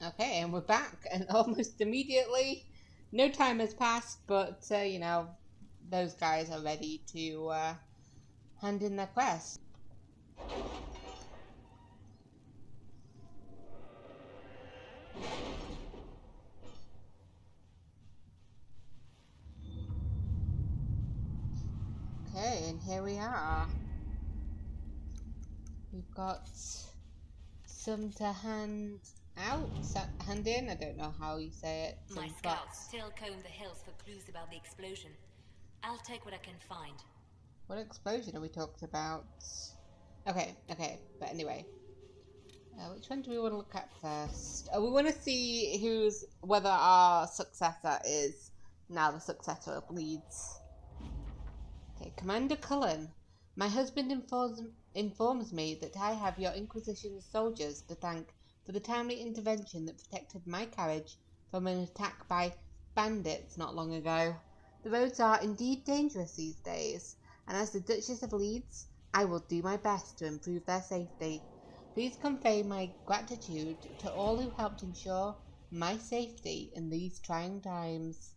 Okay, and we're back, and almost immediately, no time has passed, but, you know, those guys are ready to hand in their quest. Okay, and here we are. We've got some to hand out, hand in, I don't know how you say it. My scouts still comb the hills for clues about the explosion. I'll take what I can find. What explosion are we talking about? Okay, but anyway. Which one do we want to look at first? We want to see whether our successor is now the successor of Leeds. Okay, Commander Cullen. My husband informs me that I have your Inquisition soldiers to thank for the timely intervention that protected my carriage from an attack by bandits not long ago. The roads are indeed dangerous these days, and as the Duchess of Leeds, I will do my best to improve their safety. Please convey my gratitude to all who helped ensure my safety in these trying times.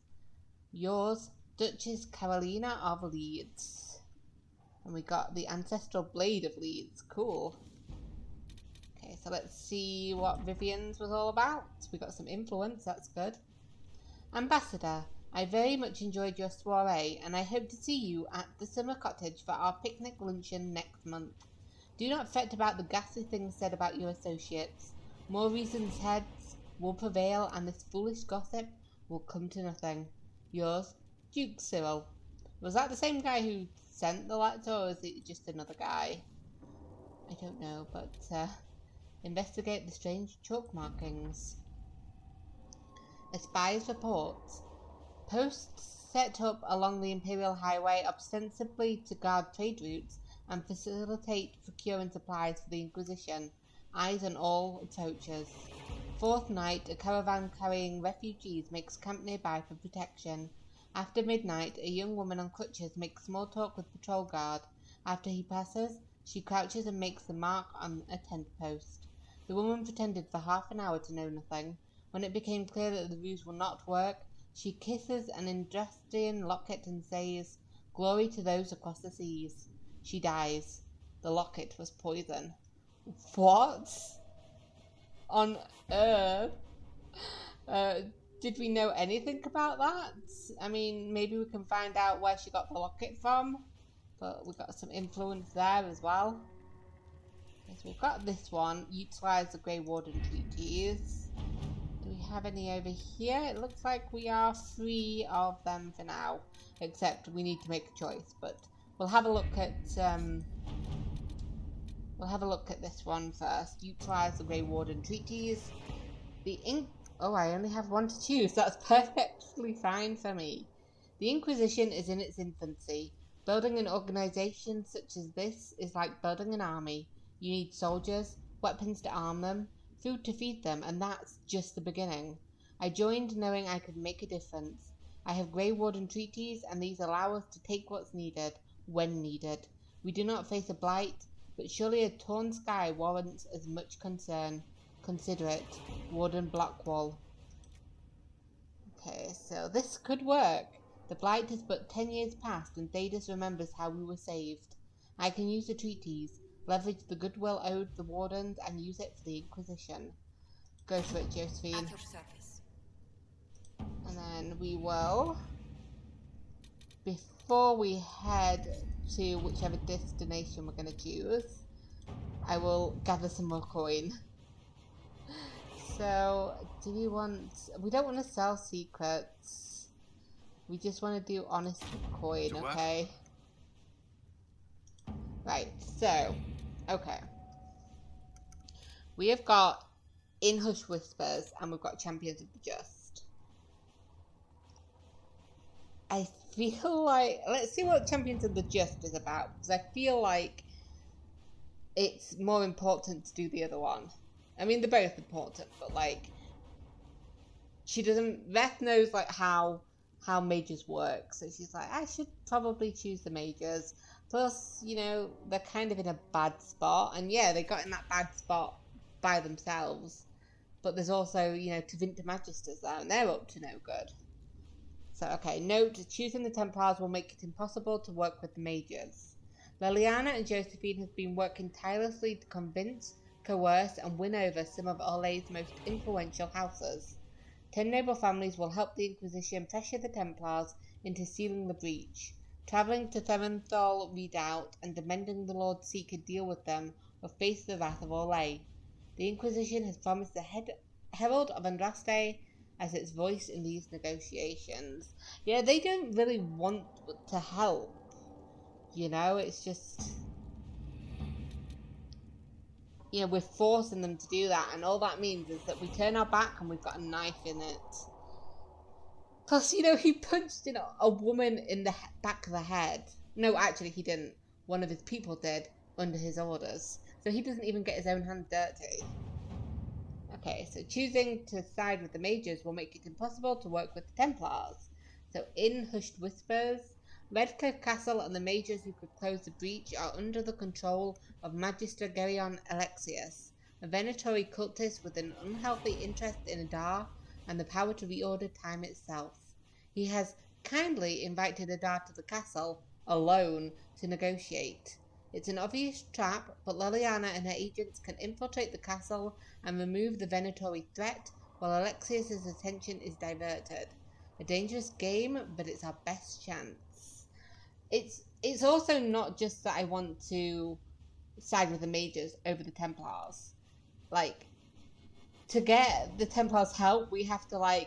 Yours, Duchess Carolina of Leeds. And we got the Ancestral Blade of Leeds. Cool. Okay, so let's see what Vivian's was all about. We got some influence, that's good. Ambassador, I very much enjoyed your soiree, and I hope to see you at the summer cottage for our picnic luncheon next month. Do not fret about the ghastly things said about your associates. More reasoned heads will prevail, and this foolish gossip will come to nothing. Yours, Duke Cyril. Was that the same guy who sent the letter, or is it just another guy? I don't know, but investigate the strange chalk markings. A spy's report. Posts set up along the Imperial Highway ostensibly to guard trade routes and facilitate procuring supplies for the Inquisition. Eyes on all approaches. Fourth night, a caravan carrying refugees makes camp nearby for protection. After midnight, a young woman on crutches makes small talk with patrol guard. After he passes, she crouches and makes the mark on a tent post. The woman pretended for half an hour to know nothing. When it became clear that the ruse will not work, she kisses an Industrian locket and says, "Glory to those across the seas." She dies. The locket was poison. What on earth? Did we know anything about that? I mean, maybe we can find out where she got the locket from, but we got some influence there as well. Okay, so we've got this one. Utilize the Grey Warden treaties. Do we have any over here? It looks like we are free of them for now, except we need to make a choice. But we'll have a look at this one first. Utilize the Grey Warden treaties. Oh, I only have one to choose. That's perfectly fine for me. The Inquisition is in its infancy. Building an organization such as this is like building an army. You need soldiers, weapons to arm them, food to feed them, and that's just the beginning. I joined knowing I could make a difference. I have Grey Warden treaties, and these allow us to take what's needed, when needed. We do not face a blight, but surely a torn sky warrants as much concern. Consider it. Warden Blackwall. Okay, so this could work. The blight is but 10 years past, and Thaddeus remembers how we were saved. I can use the treaties, leverage the goodwill owed the Wardens, and use it for the Inquisition. Go for it, Josephine. At your service. And then we will, before we head to whichever destination we're going to choose, I will gather some more coin. So, we don't want to sell secrets. We just want to do honest coin, okay? Right, so, okay. We have got In Hush Whispers, and we've got Champions of the Just. I feel like, let's see what Champions of the Just is about, because I feel like it's more important to do the other one. I mean, they're both important, but like, Reth knows like how mages work, so she's like, I should probably choose the mages. Plus, you know, they're kind of in a bad spot, and yeah, they got in that bad spot by themselves. but there's also, Tevinter Magisters there, and they're up to no good. So, okay, note, choosing the Templars will make it impossible to work with the mages. Liliana and Josephine have been working tirelessly to convince, coerce, and win over some of Orlay's most influential houses. 10 noble families will help the Inquisition pressure the Templars into sealing the breach. Travelling to Therenthal Redoubt and demanding the Lord Seeker deal with them or face the wrath of Orlay. The Inquisition has promised the Herald of Andraste as its voice in these negotiations. Yeah, they don't really want to help. It's just... we're forcing them to do that, and all that means is that we turn our back and we've got a knife in it. Plus, he punched a woman in the back of the head. No, actually, he didn't. One of his people did, under his orders. So he doesn't even get his own hands dirty. Okay, so choosing to side with the mages will make it impossible to work with the Templars. So in hushed whispers, Redcliffe Castle and the mages who could close the breach are under the control of Magister Gerion Alexius, a venatory cultist with an unhealthy interest in Adar and the power to reorder time itself. He has kindly invited Adar to the castle, alone, to negotiate. It's an obvious trap, but Liliana and her agents can infiltrate the castle and remove the venatory threat while Alexius's attention is diverted. A dangerous game, but it's our best chance. It's also not just that I want to side with the mages over the Templars. To get the Templars' help, we have to,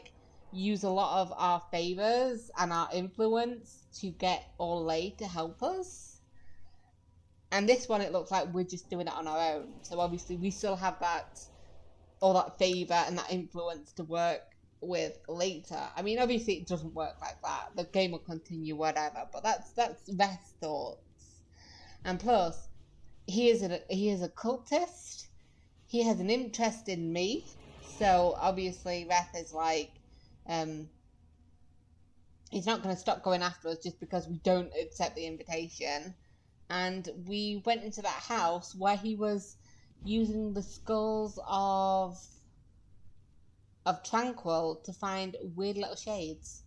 use a lot of our favors and our influence to get Orlay to help us. And this one, it looks like we're just doing it on our own. So obviously we still have all that favor and that influence to work with later. I mean, obviously it doesn't work like that. The game will continue, whatever. But that's Reth's thoughts. And plus, he is a cultist. He has an interest in me. So obviously Reth is he's not going to stop going after us just because we don't accept the invitation. And we went into that house where he was using the skulls of Tranquil to find weird little shades.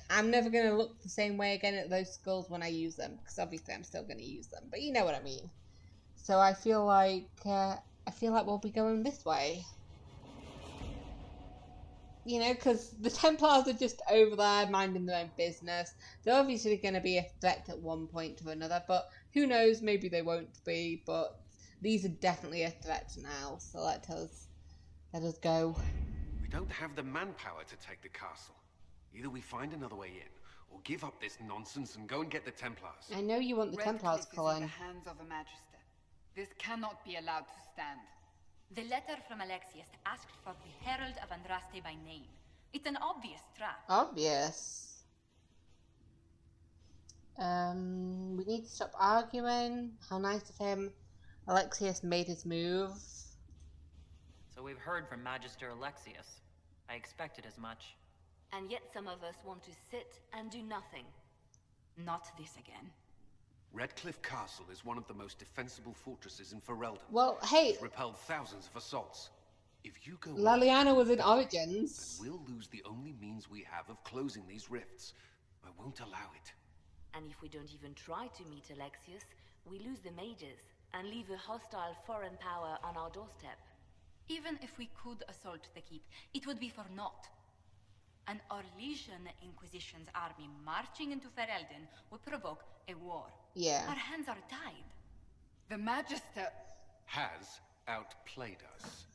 I'm never going to look the same way again at those skulls when I use them, because obviously I'm still going to use them, but you know what I mean. So I feel like we'll be going this way. Because the Templars are just over there minding their own business. They're obviously going to be a threat at one point or another, but who knows, maybe they won't be, but these are definitely a threat now, so let us go. We don't have the manpower to take the castle. Either we find another way in, or give up this nonsense and go and get the Templars. I know you want the Templars, Colin. Redcliffe is in the hands of a Magister. This cannot be allowed to stand. The letter from Alexius asked for the Herald of Andraste by name. It's an obvious trap. Obvious. We need to stop arguing. How nice of him. Alexius made his move. So we've heard from Magister Alexius. I expected as much. And yet some of us want to sit and do nothing. Not this again. Redcliffe Castle is one of the most defensible fortresses in Ferelden. Well, hey, It's repelled thousands of assaults. If you go Liliana was in Origins. we'll lose the only means we have of closing these rifts. I won't allow it. And if we don't even try to meet Alexius, we lose the mages and leave a hostile foreign power on our doorstep. Even if we could assault the keep, it would be for naught. An Orlesian Inquisition's army marching into Ferelden would provoke a war. Yeah. Our hands are tied. The Magister Has outplayed us.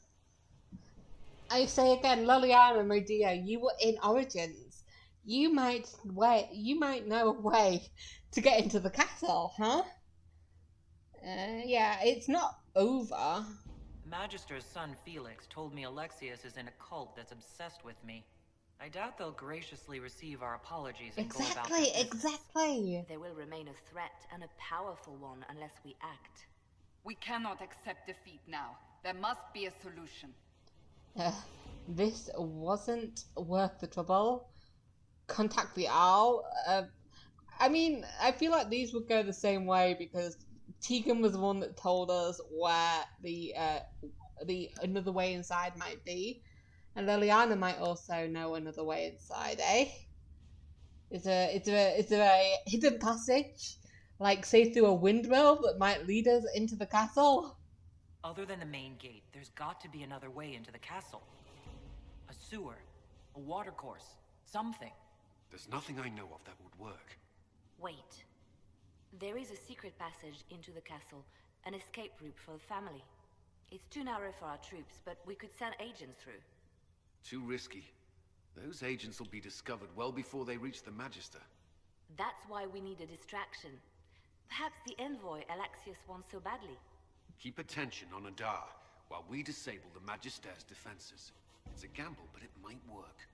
I say again, Liliana, my dear, you were in Origins. You might know a way to get into the castle, huh? Yeah, it's not over. Magister's son Felix told me Alexius is in a cult that's obsessed with me. I doubt they'll graciously receive our apologies and go about their business. Exactly. They will remain a threat, and a powerful one, unless we act. We cannot accept defeat now. There must be a solution. This wasn't worth the trouble. Contact the owl. I mean, I feel like these would go the same way because Tegan was the one that told us where the another way inside might be. And Liliana might also know another way inside, eh? Is there a hidden passage? Like, say, through a windmill that might lead us into the castle? Other than the main gate, there's got to be another way into the castle. A sewer, a watercourse, something. There's nothing I know of that would work. Wait. There is a secret passage into the castle, an escape route for the family. It's too narrow for our troops, but we could send agents through. Too risky. Those agents will be discovered well before they reach the Magister. That's why we need a distraction. Perhaps the envoy Alexius wants so badly. Keep attention on Adar, while we disable the Magister's defenses. It's a gamble, but it might work.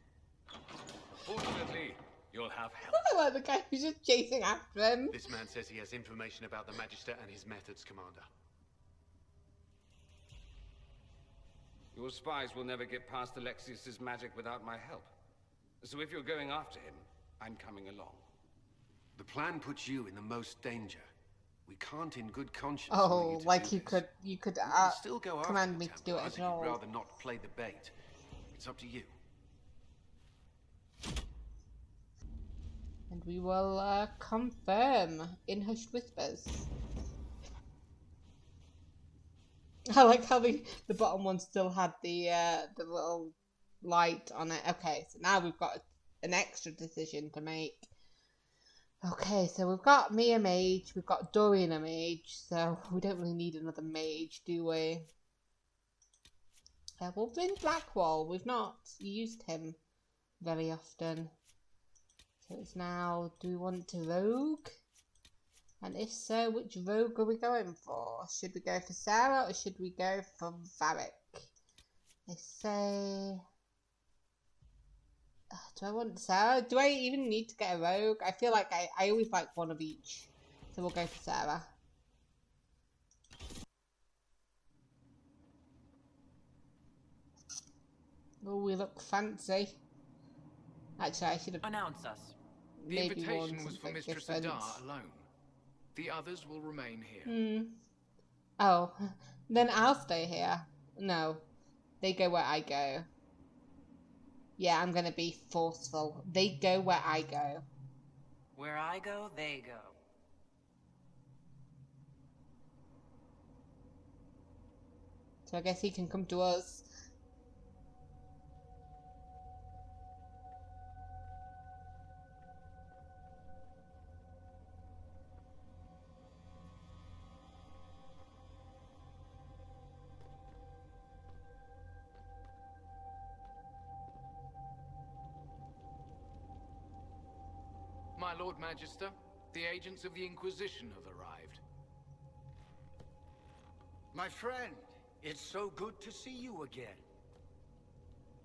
Fortunately, you'll have help. I like the guy who's just chasing after him. This man says he has information about the Magister and his methods, Commander. Your spies will never get past Alexius's magic without my help. So if you're going after him, I'm coming along. The plan puts you in the most danger. We can't in good conscience. Oh, like you could still go after command the me to do it Templars at if you'd all. rather not play the bait. It's up to you. And we will confirm in hushed whispers. I like how the bottom one still had the little light on it. Okay, so now we've got an extra decision to make. Okay, so we've got me a mage, we've got Dorian a mage, so we don't really need another mage, do we? We'll bring Blackwall. We've not used him very often. So it's now, do we want to rogue? And if so, which rogue are we going for? Should we go for Sarah or should we go for Varric? I say... do I want Sarah? Do I even need to get a rogue? I feel like I always like one of each. So we'll go for Sarah. Oh, we look fancy. Actually, I should have Announce us. The maybe worn invitation was for something Mistress different. Adar alone. The others will remain here. Oh, then I'll stay here. No, they go where I go. Yeah, I'm gonna be forceful. They go where I go. Where I go, they go. So I guess he can come to us. My Lord Magister, the agents of the Inquisition have arrived. My friend, it's so good to see you again.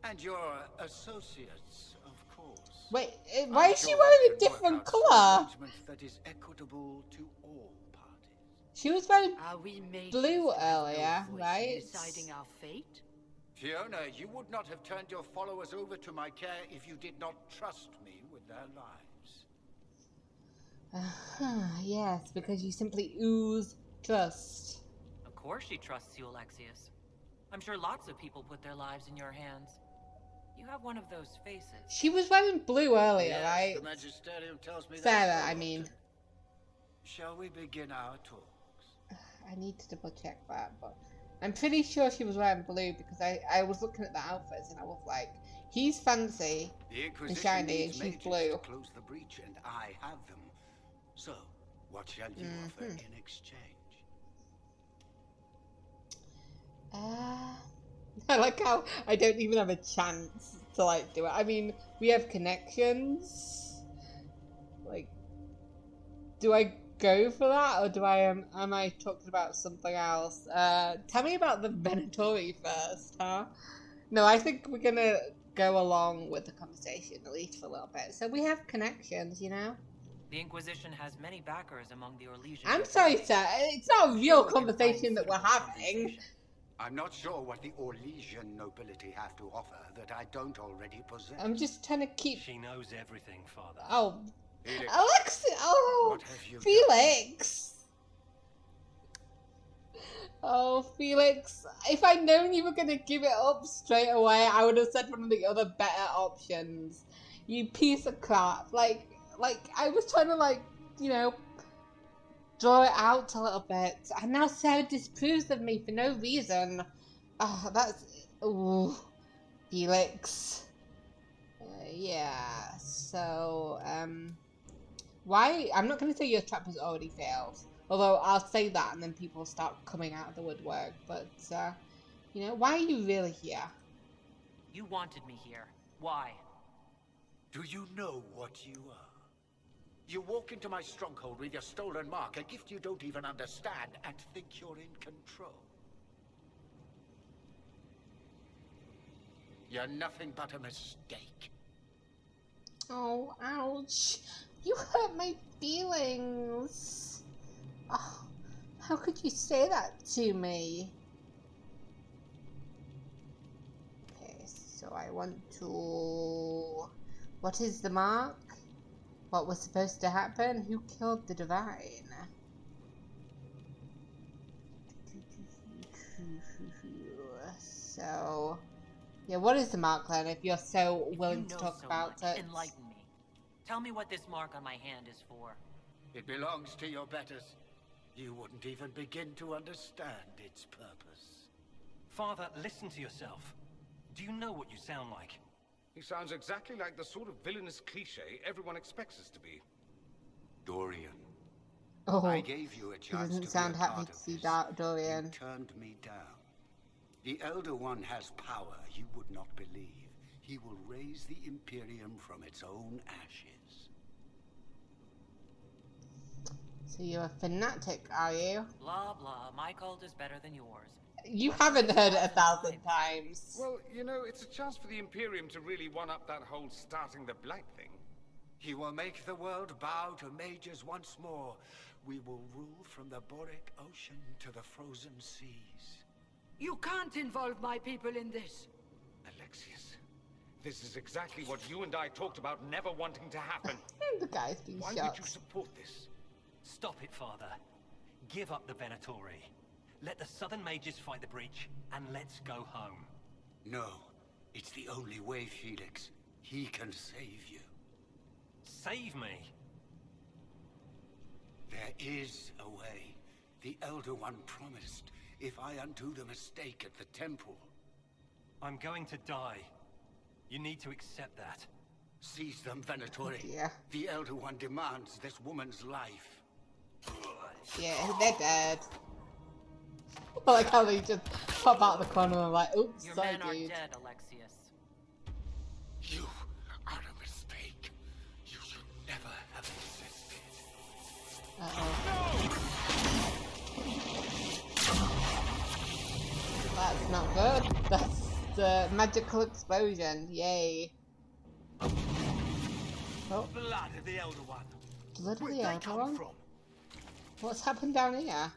And your associates, of course. Wait, why is she wearing a different colour? That is equitable to all parties. She was wearing We made blue this have earlier, no voice in right? deciding our fate? Fiona, you would not have turned your followers over to my care if you did not trust me with their lives. Yes, because you simply ooze trust. Of course she trusts you, Alexius. I'm sure lots of people put their lives in your hands. You have one of those faces. She was wearing blue earlier, Yes, right? the Magisterium tells me that Sarah, so I mean. often. Shall we begin our talks? I need to double check that, but I'm pretty sure she was wearing blue because I was looking at the outfits and I was like, he's fancy The and Inquisition shiny and needs she's mages blue. to close the breach, and I have them. So, what shall you offer in exchange? I like how I don't even have a chance to like do it. I mean, we have connections. Like, do I go for that or do I am I talking about something else? Tell me about the Venatori first, huh? No, I think we're gonna go along with the conversation at least for a little bit. So we have connections, you know. The Inquisition has many backers among the Orlesians. I'm sorry, sir. It's not a real conversation that we're having. I'm not sure what the Orlesian nobility have to offer that I don't already possess. I'm just trying to keep. She knows everything, Father. Oh, Felix, Alex. Oh, what have you Felix. Oh, Felix, if I'd known you were going to give it up straight away, I would have said one of the other better options. You piece of crap. Like I was trying to, like, you know, draw it out a little bit. And now Sarah disapproves of me for no reason. Oh, that's... Ooh, Felix. Yeah, so, why? I'm not going to say your trap has already failed. Although I'll say that and then people start coming out of the woodwork. But, you know, why are you really here? You wanted me here. Why? Do you know what you are? You walk into my stronghold with your stolen mark, a gift you don't even understand, and think you're in control. You're nothing but a mistake. Oh, ouch. You hurt my feelings. Oh, how could you say that to me? Okay, so I want to... What is the mark? What was supposed to happen? Who killed the divine? So... Yeah, what is the mark then, if you're so willing to talk about it? Enlighten me. Tell me what this mark on my hand is for. It belongs to your betters. You wouldn't even begin to understand its purpose. Father, listen to yourself. Do you know what you sound like? He sounds exactly like the sort of villainous cliche everyone expects us to be. Dorian. Oh, I gave you a chance doesn't to sound be a happy part to of see this. that, Dorian. You turned me down. The Elder One has power you would not believe. He will raise the Imperium from its own ashes. So you're a fanatic, are you? Blah, blah. My cult is better than yours. You haven't heard it 1,000 times. Well, you know, it's a chance for the Imperium to really one-up that whole starting the Blight thing. He will make the world bow to mages once more. We will rule from the Boric Ocean to the frozen seas. You can't involve my people in this. Alexius, this is exactly what you and I talked about never wanting to happen. The guy's being Why shot. would you support this? Stop it, Father. Give up the Venatori. Let the Southern Mages fight the breach, and let's go home. No, it's the only way, Felix. He can save you. Save me? There is a way. The Elder One promised, if I undo the mistake at the temple. I'm going to die. You need to accept that. Seize them, Venatori. Yeah. The Elder One demands this woman's life. Yeah, they're dead. I like how they just pop out the corner and like, oops, Your sorry, men are dude. dead, Alexius. You are a mistake. You should never have existed. Uh-oh. That's not good. That's the magical explosion. Yay. Oh, Blood of the Elder One. blood of Where'd the they Elder come One? from? What's happened down here?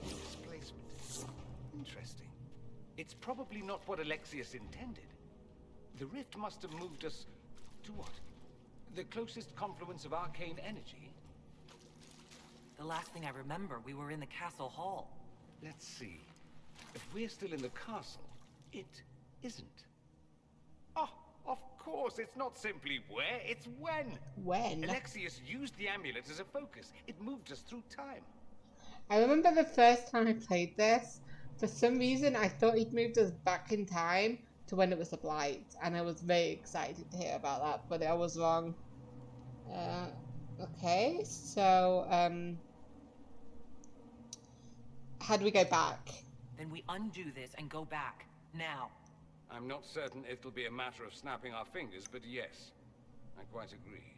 Displacement. Interesting. It's probably not what Alexius intended. The rift must have moved us to what? The closest confluence of arcane energy? The last thing I remember, we were in the castle hall. Let's see. If we're still in the castle, it isn't. Oh, of course, it's not simply where, it's when. When? Alexius used the amulet as a focus. It moved us through time. I remember the first time I played this, for some reason I thought he'd moved us back in time to when it was a blight, and I was very excited to hear about that, but I was wrong. Okay, so, how do we go back? Then we undo this and go back. Now. I'm not certain it'll be a matter of snapping our fingers, but yes, I quite agree.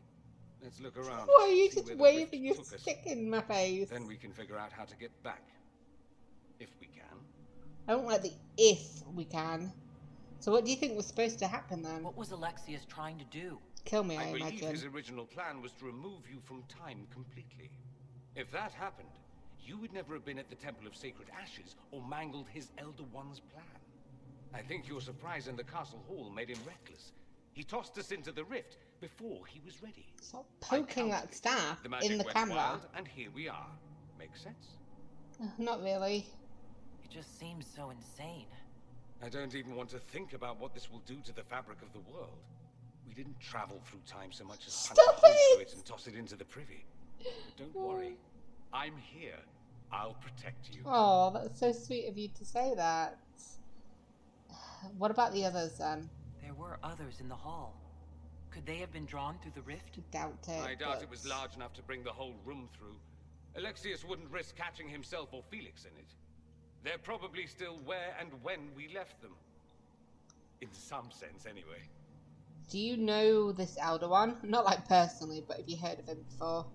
Let's look around. Why are you see just where the waving your rift took us. stick in my face? Then we can figure out how to get back. If we can. I don't like the if we can. So what do you think was supposed to happen then? What was Alexius trying to do? Kill me, I I believe imagine. his original plan was to remove you from time completely. If that happened, you would never have been at the Temple of Sacred Ashes or mangled his Elder One's plan. I think your surprise in the castle hall made him reckless. He tossed us into the rift before he was ready. Stop poking that staff The magic in the went camera. wild, and here we are. Makes sense? Not really. just seems so insane. I don't even want to think about what this will do to the fabric of the world. We didn't travel through time so much as punch a hole through it and toss it into the privy. But don't worry. I'm here. I'll protect you. Oh, that's so sweet of you to say that. What about the others then? There were others in the hall. Could they have been drawn through the rift? Doubt it. I doubt it was large enough to bring the whole room through. Alexius wouldn't risk catching himself or Felix in it. They're probably still where and when we left them. In some sense, anyway. Do you know this Elder One? Not like personally, but have you heard of him before?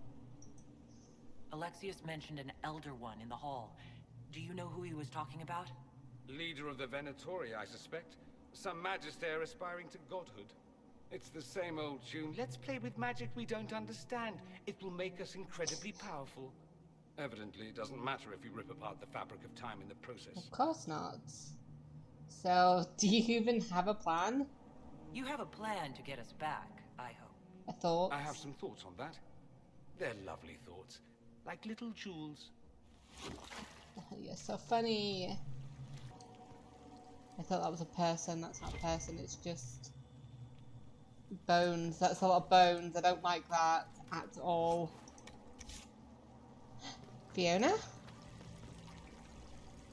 Alexius mentioned an Elder One in the hall. Do you know who he was talking about? Leader of the Venatori, I suspect. Some magister aspiring to godhood. It's the same old tune. Let's play with magic we don't understand. It will make us incredibly powerful. Evidently, it doesn't matter if you rip apart the fabric of time in the process. Of course not. So, do you even have a plan? You have a plan to get us back, I hope. A thought? I have some thoughts on that. They're lovely thoughts. Like little jewels. Oh, you're so funny. I thought that was a person. That's not a person. It's just bones. That's a lot of bones. I don't like that at all. Fiona?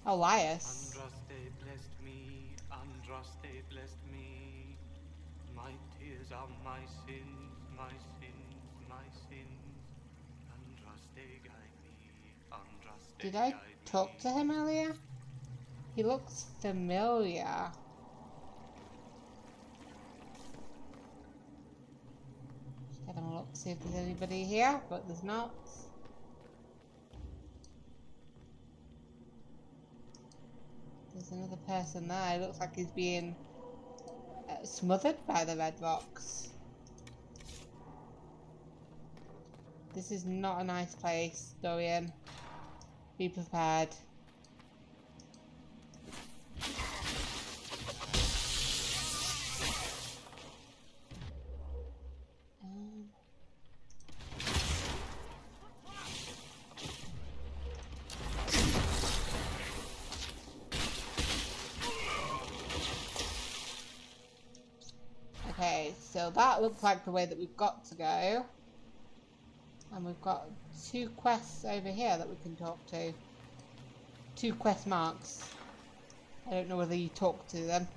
Oh, Elias. Andraste blessed me. Andraste blessed me. My tears are my sins, my sins, my sins. Andraste guide me. Andraste Did I guide talk to him earlier? He looks familiar. Just having a look, see if there's anybody here, but there's not. There's another person there. It looks like he's being smothered by the red rocks. This is not a nice place, Dorian. Be prepared. Okay, so that looks like the way that we've got to go. And we've got 2 quests over here that we can talk to. 2 quest marks. I don't know whether you talk to them.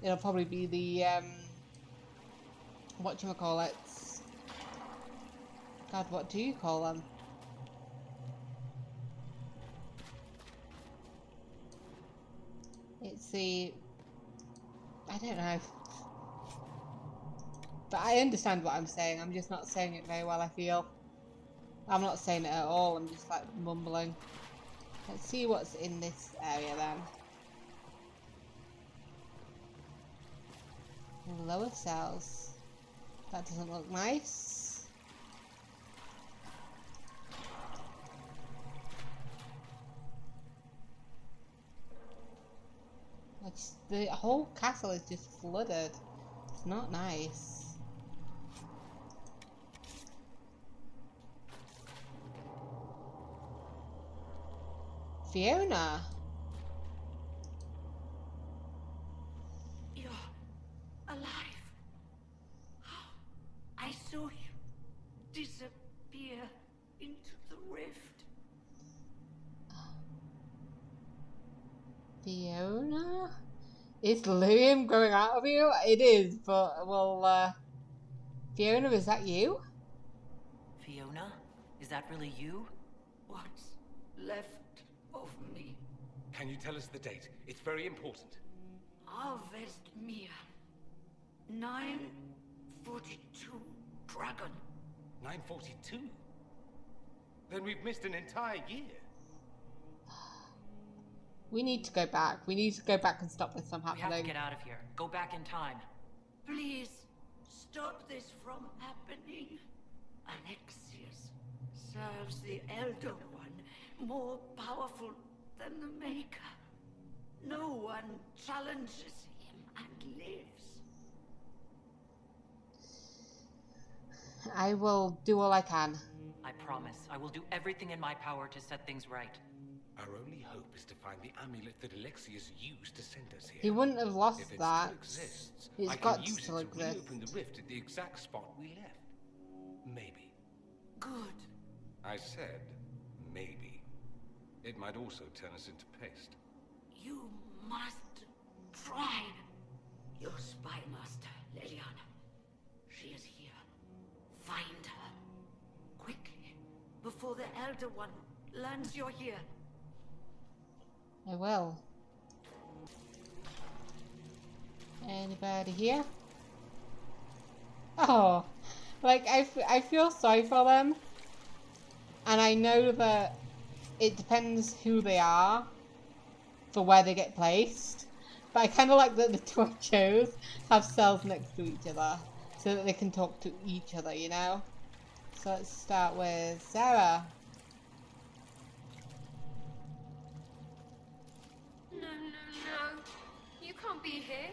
It'll probably be the, whatchamacallit. God, what do you call them? It's the... I don't know. But I understand what I'm saying, I'm just not saying it very well, I feel. I'm not saying it at all, I'm just like mumbling. Let's see what's in this area then. Lower cells. That doesn't look nice. The whole castle is just flooded. It's not nice. Fiona. You're alive. I saw you disappear into the rift. Fiona? Is Liam going out of you? It is, but, well, Fiona, is that you? Fiona? Is that really you? What's left of me? Can you tell us the date? It's very important. Harvest Mia. 942 Dragon. 942? Then we've missed an entire year. We need to go back. We need to go back and stop this from We have to happening. get out of here. Go back in time. Please, stop this from happening. Alexius serves the Elder One, more powerful than the Maker. No one challenges him and lives. I will do all I can. I promise. I will do everything in my power to set things right. Our only hope is to find the amulet that Alexius used to send us here. He wouldn't have lost if it that. Still exists, It's I got can to use still it to exist. reopen the rift at the exact spot we left. Maybe. Good. I said maybe. It might also turn us into paste. You must try. Your spy master, Lelian. She is here. Find her. Quickly. Before the Elder One learns you're here. I will. Anybody here? Oh, like I feel sorry for them. And I know that it depends who they are for where they get placed. But I kind of like that the Twitchos have cells next to each other so that they can talk to each other, you know? So let's start with Sarah. No, no, no. You can't be here.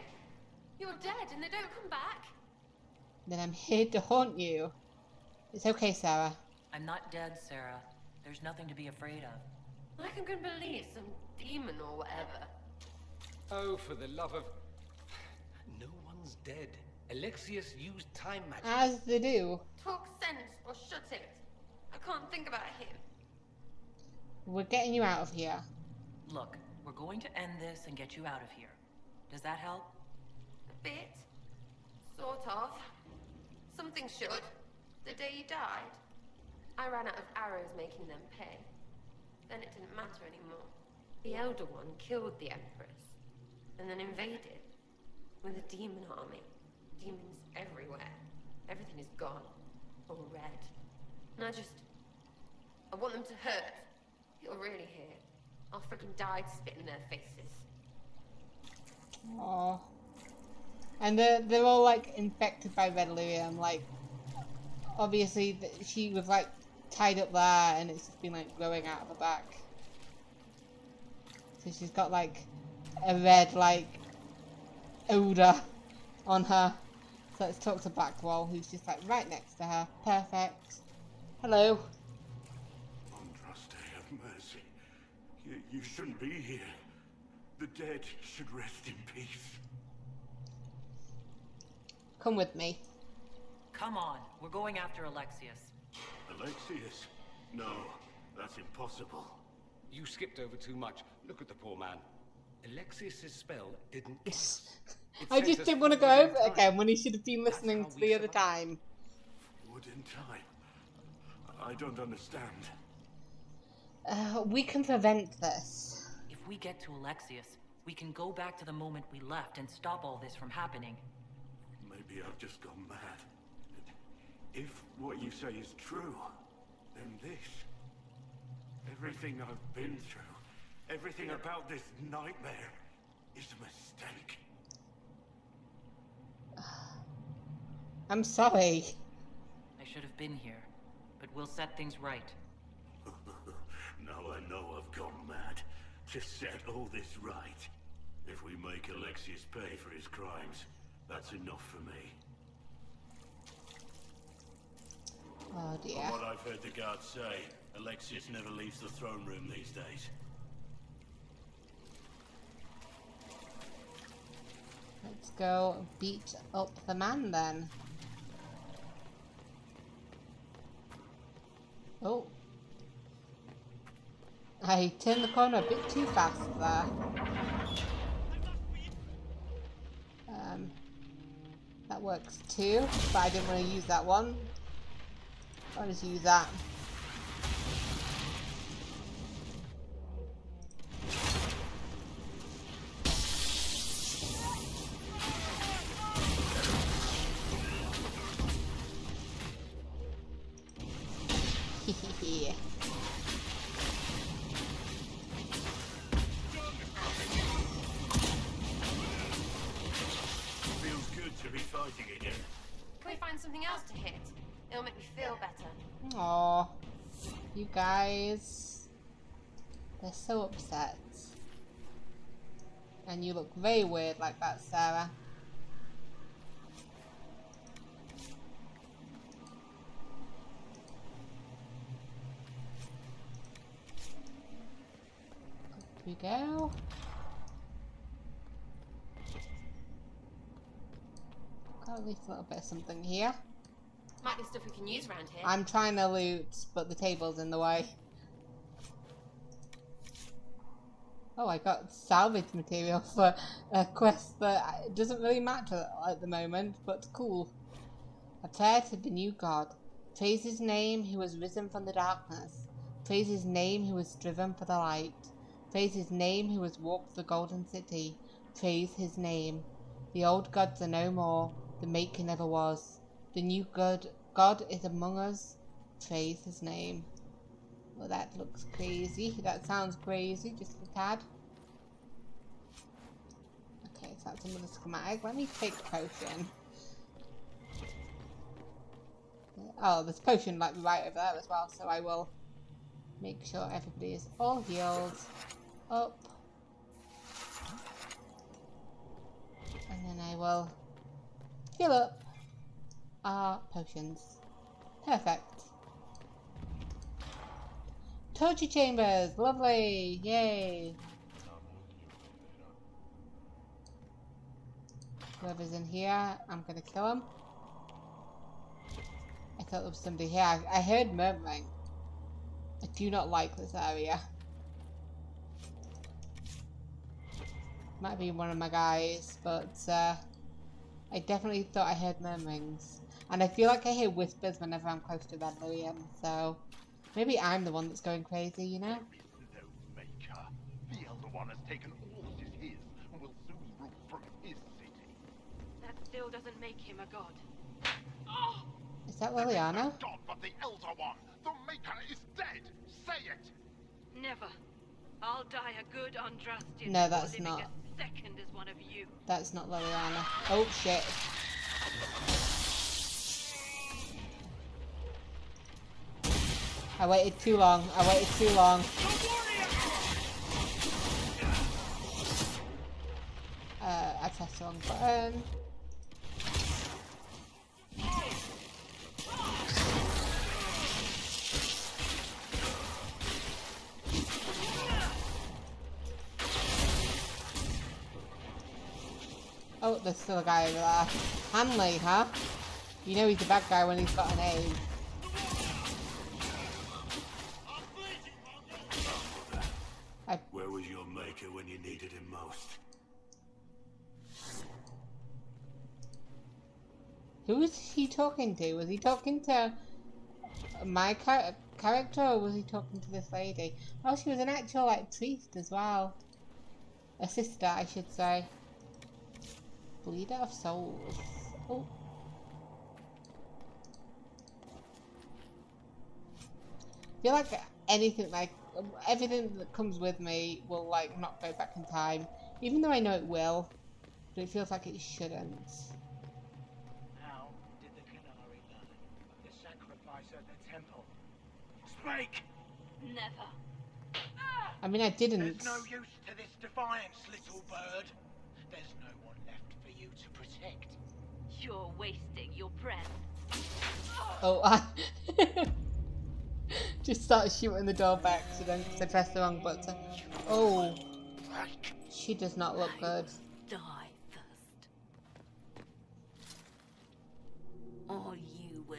You're dead and they don't come back. Then I'm here to haunt you. It's okay, Sarah. I'm not dead, Sarah. There's nothing to be afraid of. I can believe some demon or whatever. Oh, for the love of... No one's dead. Alexius used time magic. As they do. Talk sense or shut it. I can't think about him. We're getting you out of here. Look, we're going to end this and get you out of here. Does that help? A bit. Sort of. Something should. The day you died, I ran out of arrows making them pay. Then it didn't matter anymore. The Elder One killed the Empress, and then invaded with a demon army. Demons everywhere. Everything is gone. All red. And I want them to hurt. You're really here. I'll freaking die to spit in their faces. Aww. And they're all like infected by red lyrium. Like, obviously she was like tied up there and it's just been like growing out of her back. So she's got like a red like odor on her. So let's talk to Blackwall, who's just like right next to her. Perfect. Hello. Andraste, have mercy. You shouldn't be here. The dead should rest in peace. Come with me. Come on, we're going after Alexius. Alexius? No, that's impossible. You skipped over too much. Look at the poor man. Alexius's spell didn't kill us. I just didn't want to go over it again when he should have been listening to the other time. Forward in time? I don't understand. We can prevent this. If we get to Alexius, we can go back to the moment we left and stop all this from happening. Maybe I've just gone mad. If what you say is true, then this... everything I've been through, everything about this nightmare is a mistake. I'm sorry. I should have been here, but we'll set things right. Now I know I've gone mad. To set all this right. If we make Alexius pay for his crimes, that's enough for me. Oh dear. From what I've heard the guards say, Alexius never leaves the throne room these days. Let's go beat up the man then. Oh. I turned the corner a bit too fast there. That works too, but I didn't want to use that one. I'll just use that. Feels good to be fighting again. Can we find something else to hit? It'll make me feel better. Aw, you guys. They're so upset. And you look very weird like that, Sarah. we go. Got at least a little bit of something here. Might be stuff we can use around here. I'm trying to loot, but the table's in the way. Oh, I got salvage material for a quest that doesn't really matter at the moment, but cool. A prayer to the new god. Praise his name who has risen from the darkness. Praise his name who has striven for the light. Praise his name who has walked the golden city. Praise his name. The old gods are no more. The maker never was. The new god is among us. Praise his name. Well, that looks crazy. That sounds crazy, just a tad. Okay, so that's another schematic. Let me take potion. Oh, there's potion like right over there as well, so I will make sure everybody is all healed up. And then I will fill up our potions. Perfect. Torture chambers, lovely, yay. Whoever's in here, I'm gonna kill him. I thought there was somebody here. I heard murmuring. I do not like this area. Might be one of my guys, but I definitely thought I heard murmurings. And I feel like I hear whispers whenever I'm close to Red Lillian, so maybe I'm the one that's going crazy, you know? There is no maker. The Elder One has taken all that is his and will soon rule from his city. That still doesn't make him a god. Is that Liliana? God, but the Elder One! The Maker is dead! Say it! Never. I'll die a good Andrastian. No, that's living not. A second as one of you. That's not Liliana. Oh shit. I waited too long. I waited too long. I pressed the wrong button. Oh, there's still a guy over there. Hanley, huh? You know he's a bad guy when he's got an aim. Where was your maker when you needed him most? Who was he talking to? Was he talking to my character, or was he talking to this lady? Oh, she was an actual, like, priest as well. A sister, I should say. Bleeder of souls. Oh. I feel like anything, like, everything that comes with me will, like, not go back in time. Even though I know it will. But it feels like it shouldn't. How did the Canary learn of the sacrifice at the temple? Speak! Never. I mean, I didn't. There's no use to this defiance, little bird. There's no one left for you to protect. You're wasting your breath. Oh, I just started shooting the door by accident because I pressed the wrong button. Oh, she does not look good. Die first. Or you will.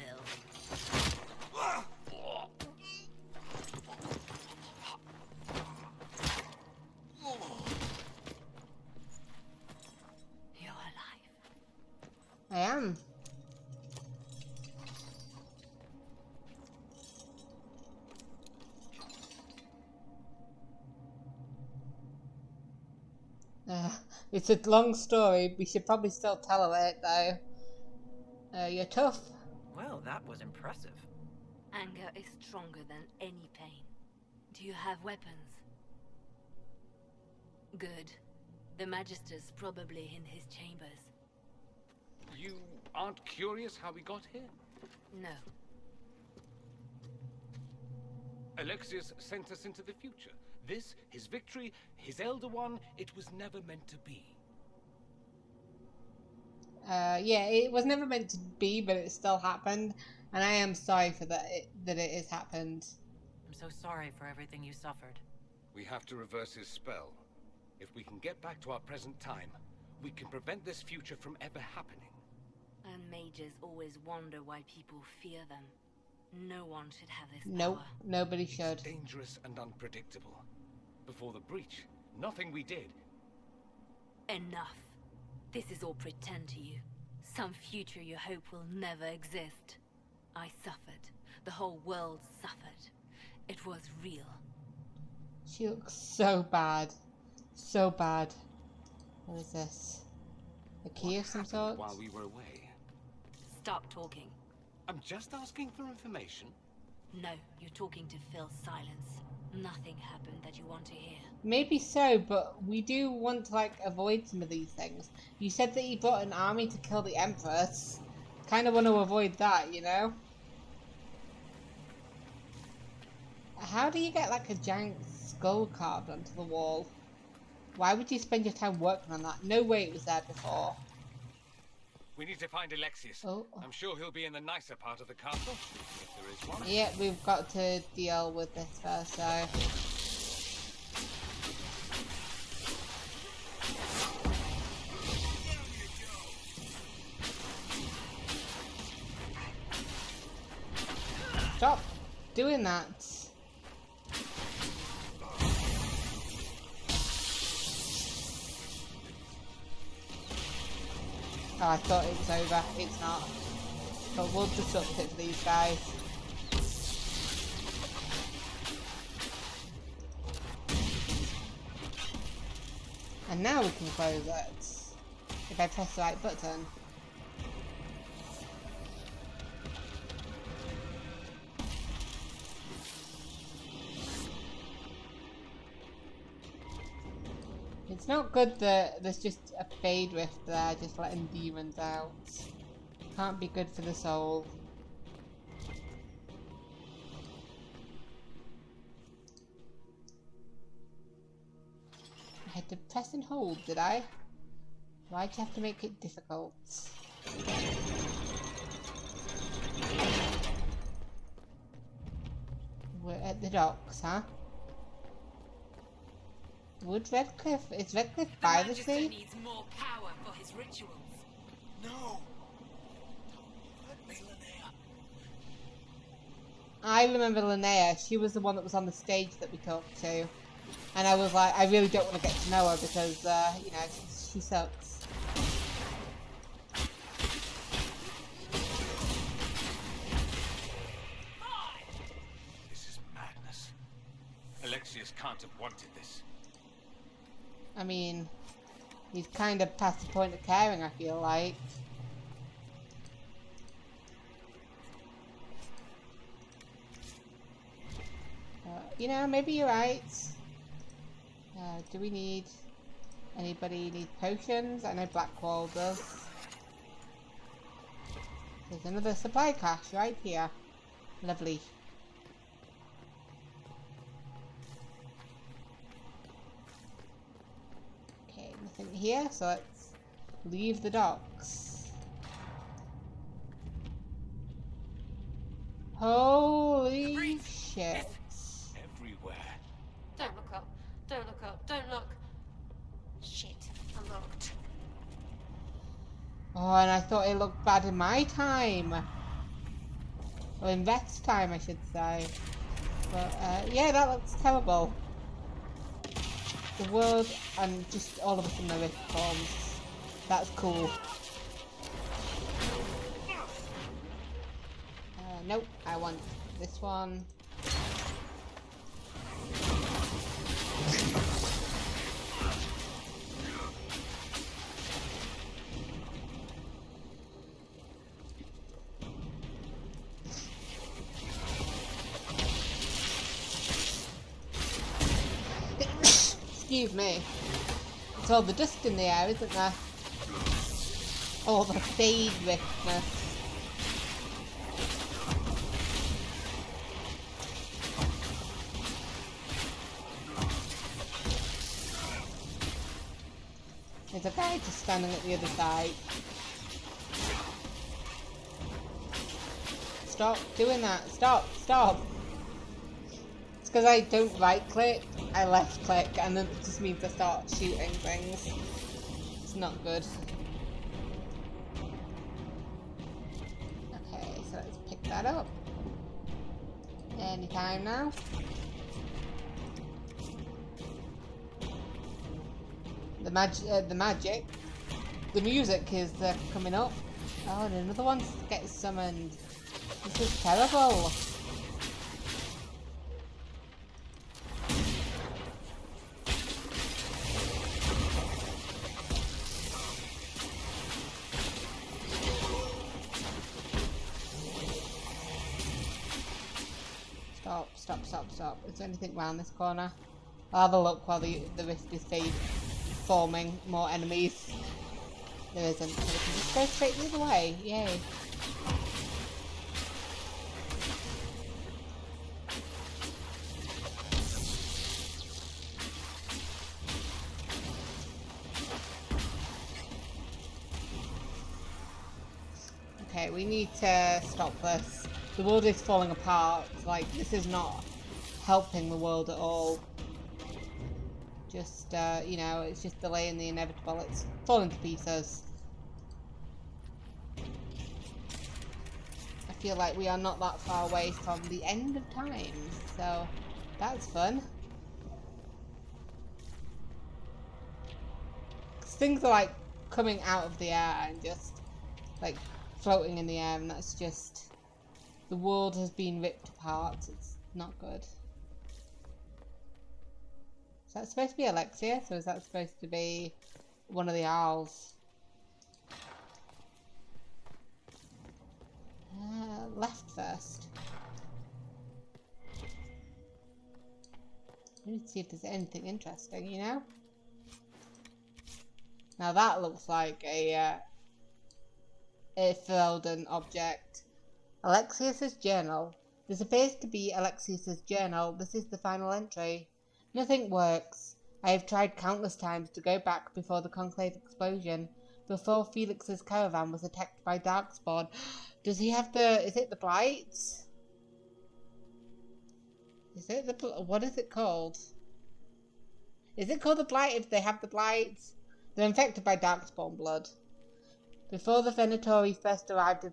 You're alive. I am. It's a long story. We should probably still tell it though. You're tough. Well, that was impressive. Anger is stronger than any pain. Do you have weapons? Good. The Magister's probably in his chambers. You aren't curious how we got here? No. Alexius sent us into the future. This, his victory, his Elder One, it was never meant to be. Yeah, it was never meant to be, but it still happened, and I am sorry for that. That it has happened. I'm so sorry for everything you suffered. We have to reverse his spell. If we can get back to our present time, we can prevent this future from ever happening. And mages always wonder why people fear them. No one should have this Nope, power. nobody should. It's dangerous and unpredictable. Before the breach, nothing we did. Enough. This is all pretend to you. Some future you hope will never exist. I suffered. The whole world suffered. It was real. She looks so bad. So bad. What is this? A key of some sort? While we were away. Stop talking. I'm just asking for information. No, you're talking to fill silence. Nothing happened that you want to hear. Maybe so, but we do want to, like, avoid some of these things. You said that you brought an army to kill the Empress. Kind of want to avoid that, you know? How do you get, like, a giant skull carved onto the wall? Why would you spend your time working on that? No way it was there before. We need to find Alexius. Oh. I'm sure he'll be in the nicer part of the castle, if there is one. Yeah, we've got to deal with this first, so... Stop doing that. Oh, I thought it was over. It's not. But we'll disrupt it for these guys. And now we can close it. If I press the right button. It's not good that there's just a fade rift there, just letting demons out. Can't be good for the soul. I had to press and hold, did I? Why'd you have to make it difficult? We're at the docks, huh? Would Redcliffe... Is Redcliffe by the sea? needs more power for his rituals. No! Let me, Linnea. I remember Linnea. She was the one that was on the stage that we talked to. And I was like, I really don't want to get to know her because, you know, she sucks. This is madness. Alexius can't have wanted this. I mean, he's kind of past the point of caring, I feel like. You know, maybe you're right. Do we need... Anybody need potions? I know Blackwall does. There's another supply cache right here. Lovely. Okay, nothing here, so let's leave the docks. Holy shit. Everywhere. Don't look up. Don't look up. Don't look. Shit. Unlocked. Oh, and I thought it looked bad in my time. Or in Reth's time, I should say. But, yeah, that looks terrible. The world and just all of us in the rift forms. That's cool. Nope, I want this one. Excuse me. It's all the dust in the air, isn't there? All the fade riftness. There's a guy just standing at the other side. Stop doing that. Stop. Stop. It's because I don't right click. I left click and then it just means I start shooting things. It's not good. Okay, so let's pick that up. Anytime now. The magic. The music is coming up. Oh, and another one gets summoned. This is terrible. Stop. Is there anything round this corner? I'll have a look while the rift is forming more enemies. There isn't, so we can just go straight the other way. Yay. Okay, we need to stop this. The world is falling apart. Like, this is not helping the world at all. Just, you know, it's just delaying the inevitable. It's falling to pieces. I feel like we are not that far away from the end of time, so that's fun. 'Cause things are like coming out of the air and just like floating in the air, and that's just, the world has been ripped apart. It's not good. Is that supposed to be Alexius, or is that supposed to be one of the owls? Left first. I need to see if there's anything interesting, you know? Now that looks like a Ferelden object. Alexius's journal. This appears to be Alexius's journal. This is the final entry. Nothing works. I have tried countless times to go back before the Conclave explosion, before Felix's caravan was attacked by Darkspawn. Does he have the... is it the Blights? Is it the... what is it called? Is it called the Blight if they have the Blights? They're infected by Darkspawn blood. Before the Venatori first arrived at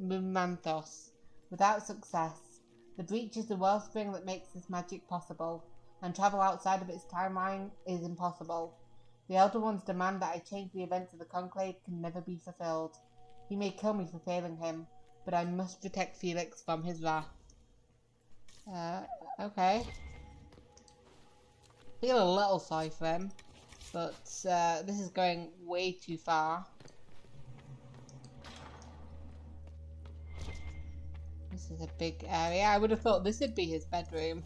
Munmanthos, without success, the breach is the wellspring that makes this magic possible, and travel outside of its timeline is impossible. The Elder Ones demand that I change the events of the Conclave can never be fulfilled. He may kill me for failing him, but I must protect Felix from his wrath. Okay. Feel a little sorry for him, but this is going way too far. This is a big area. I would have thought this would be his bedroom.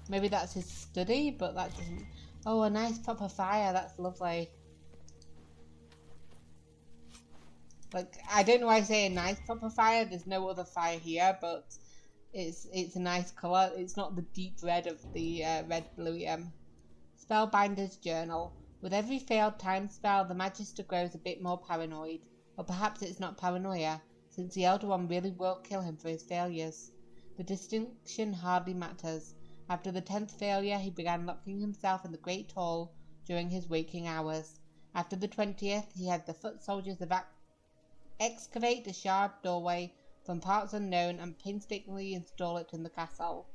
Maybe that's his study, but that doesn't... oh, a nice proper fire. That's lovely. Like, I don't know why I say a nice proper fire. There's no other fire here, but it's a nice colour. It's not the deep red of the red bluium. Spellbinder's journal. With every failed time spell, the Magister grows a bit more paranoid. Or perhaps it's not paranoia, since the Elder One really will kill him for his failures. The distinction hardly matters. After the 10th failure, he began locking himself in the Great Hall during his waking hours. After the 20th, he had the foot soldiers excavate a shard doorway from parts unknown and painstakingly install it in the castle.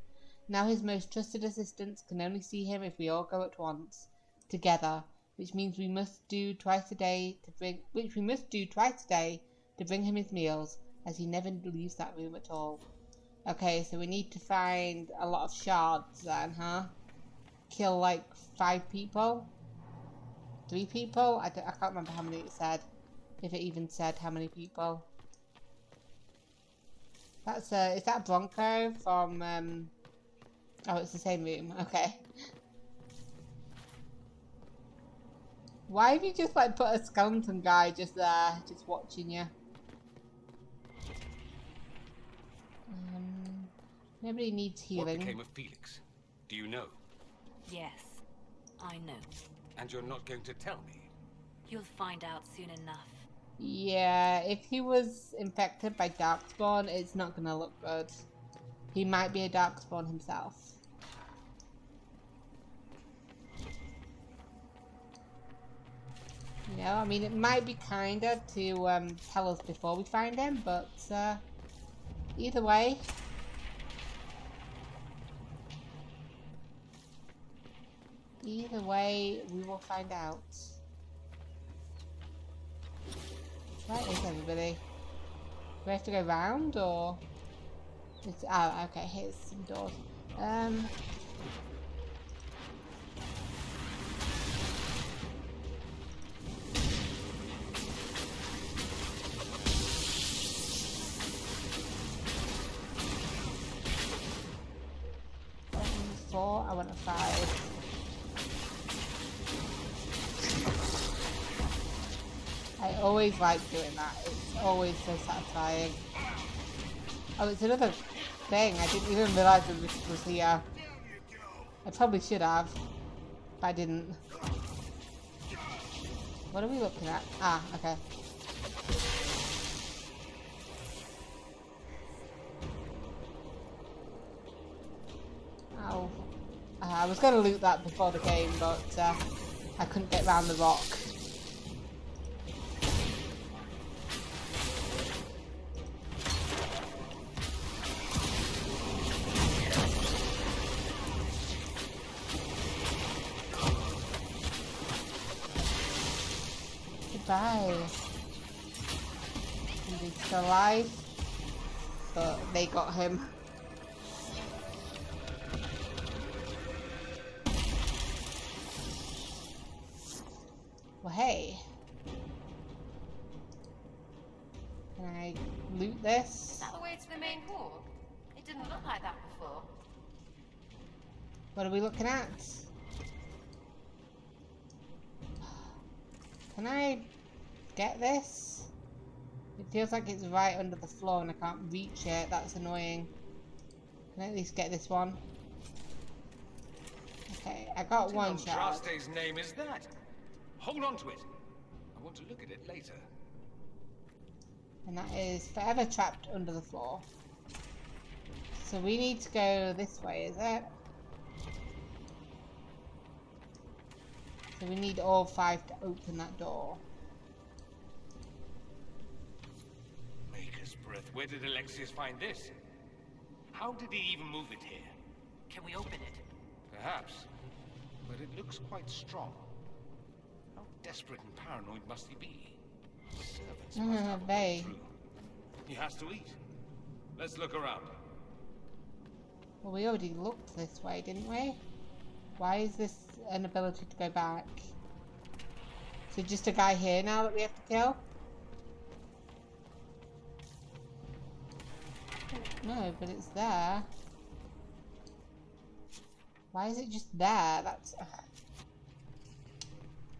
Now his most trusted assistants can only see him if we all go at once, together, which means we must do twice a day to bring him his meals, as he never leaves that room at all. Okay, so we need to find a lot of shards then, huh? Kill like 5 people? 3 people? I can't remember how many it said. If it even said how many people. That's is that Bronco from oh, it's the same room. Okay. Why have you just like put a skeleton guy just there, just watching you? Nobody needs healing. What became of Felix? Do you know? Yes, I know. And you're not going to tell me? You'll find out soon enough. Yeah, if he was infected by Darkspawn, it's not gonna look good. He might be a Darkspawn himself. You know, I mean, it might be kinder to tell us before we find him, but either way. Either way, we will find out. Where is everybody? Do we have to go round, or? It's, oh, okay, here's some doors. I want a 5. I always like doing that. It's always so satisfying. Oh, it's another thing. I didn't even realise that this was here. I probably should have, but I didn't. What are we looking at? Ah, okay. Ow. I was going to loot that before the game, but I couldn't get round the rock. Goodbye. He's still alive, but they got him. Well, hey. Can I loot this? Is that the way to the main hall? It didn't look like that before. What are we looking at? Can I get this? It feels like it's right under the floor and I can't reach it. That's annoying. Can I at least get this one? Okay, I got one shard. Andraste's name is that? Hold on to it. I want to look at it later. And that is forever trapped under the floor. So we need to go this way, is it? So we need all 5 to open that door. Maker's breath. Where did Alexius find this? How did he even move it here? Can we open it? Perhaps. But it looks quite strong. How desperate and paranoid must he be? Servants must have a way through. He has to eat. Let's look around. Well, we already looked this way, didn't we? Why is this an ability to go back? So just a guy here now that we have to kill? No, but it's there. Why is it just there? That's...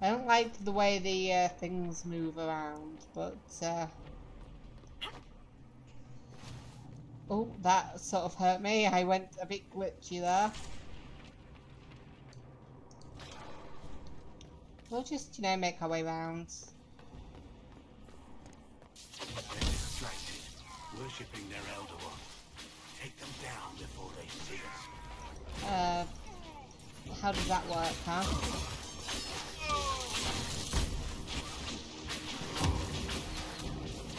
I don't like the way the things move around, but... Oh, that sort of hurt me. I went a bit glitchy there. We'll just, you know, make our way round. They're distracted, worshipping their Elder One. Take them down before they see us. How does that work, huh?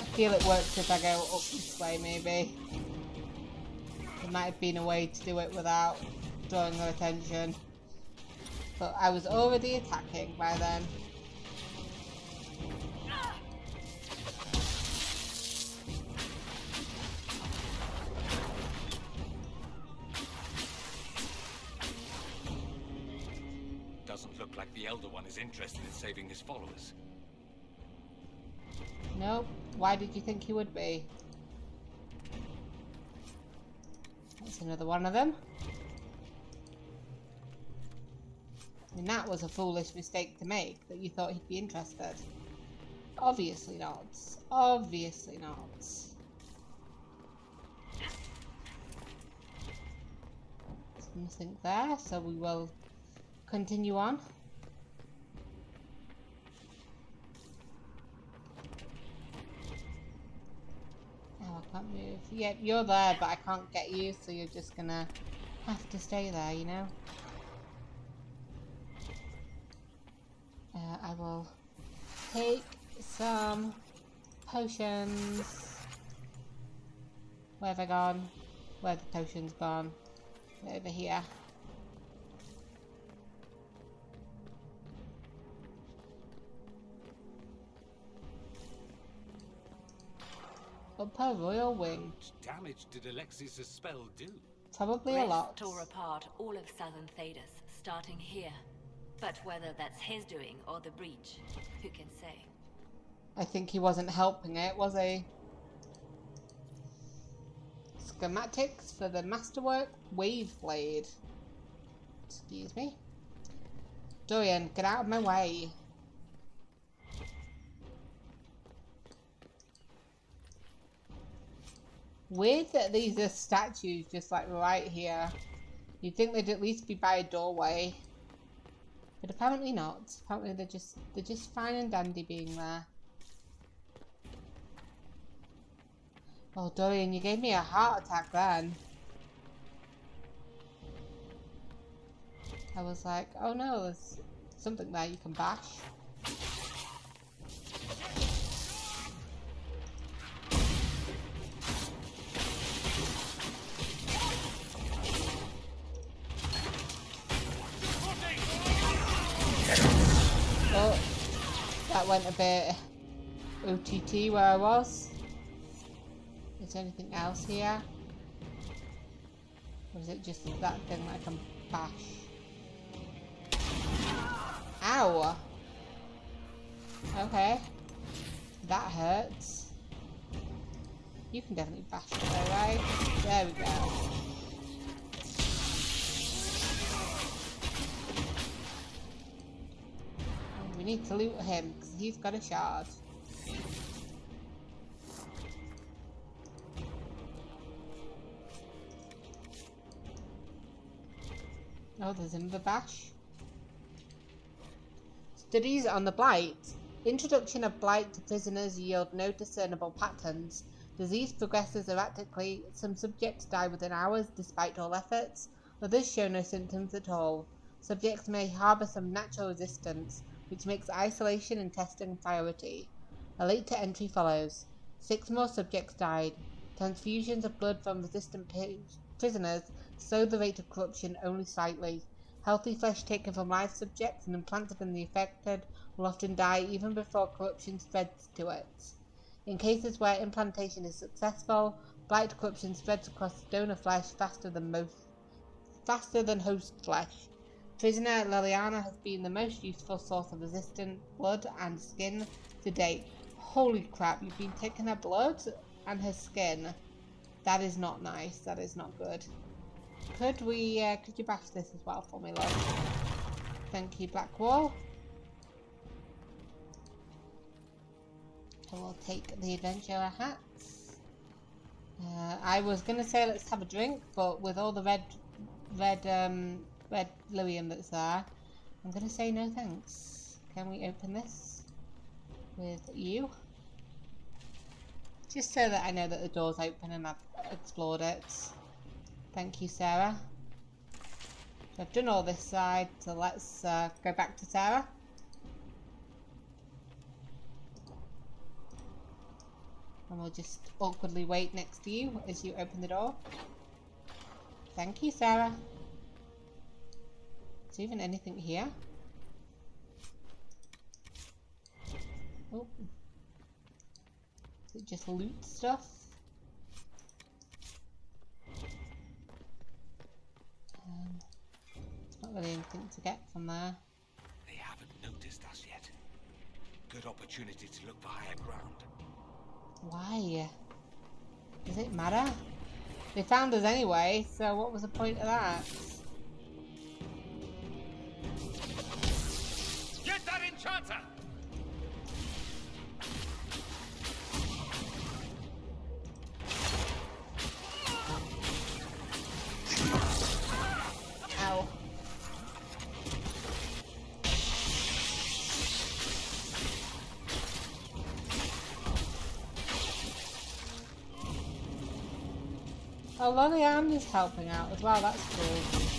I feel it works if I go up this way, maybe. There might have been a way to do it without drawing their attention. But I was already attacking by then. Doesn't look like the Elder One is interested in saving his followers. Nope. Why did you think he would be? That's another one of them. And that was a foolish mistake to make, that you thought he'd be interested. Obviously not. Obviously not. There's nothing there, so we will continue on. Oh, I can't move. Yep, you're there, but I can't get you, so you're just gonna have to stay there, you know? I will take some potions. Where have I gone? Where have the potions gone? Over here. Upper Royal Wing. What damage did Alexis' spell do? Probably a lot. Tore apart all of southern Thedas, starting here. But whether that's his doing or the breach, who can say? I think he wasn't helping it, was he? Schematics for the masterwork Wave Blade. Excuse me. Dorian, get out of my way. Weird that these are statues just like right here. You'd think they'd at least be by a doorway. But apparently not. Apparently they're just fine and dandy being there. Oh, Dorian, you gave me a heart attack then. I was like, oh no, there's something there you can bash. Oh, that went a bit OTT where I was. Is there anything else here? Or is it just that thing that I can bash? Ow! Okay. That hurts. You can definitely bash it though, right? There we go. We need to loot him because he's got a shard. Oh, there's another bash. Studies on the Blight. Introduction of Blight to prisoners yield no discernible patterns. Disease progresses erratically. Some subjects die within hours despite all efforts. Others show no symptoms at all. Subjects may harbour some natural resistance, which makes isolation and testing a priority. A late to entry follows. 6 more subjects died. Transfusions of blood from resistant prisoners slow the rate of corruption only slightly. Healthy flesh taken from live subjects and implanted in the affected will often die even before corruption spreads to it. In cases where implantation is successful, blight corruption spreads across donor flesh faster than host flesh. Prisoner Liliana has been the most useful source of resistant blood and skin to date. Holy crap, you've been taking her blood and her skin. That is not nice. That is not good. Could you bash this as well for me, love? Thank you, Blackwall. I will take the adventurer hats. I was gonna say let's have a drink, but with all the red Lilium that's there, I'm gonna say no thanks. Can we open this with you? Just so that I know that the door's open and I've explored it. Thank you, Sarah. So I've done all this side, so let's go back to Sarah. And we'll just awkwardly wait next to you as you open the door. Thank you, Sarah. Is there even anything here? Oh. Is it just loot stuff? There's not really anything to get from there. They haven't noticed us yet. Good opportunity to look for higher ground. Why? Does it matter? They found us anyway, so what was the point of that? Get that enchanter! Ow. Oh, Liliane is helping out as well, that's cool.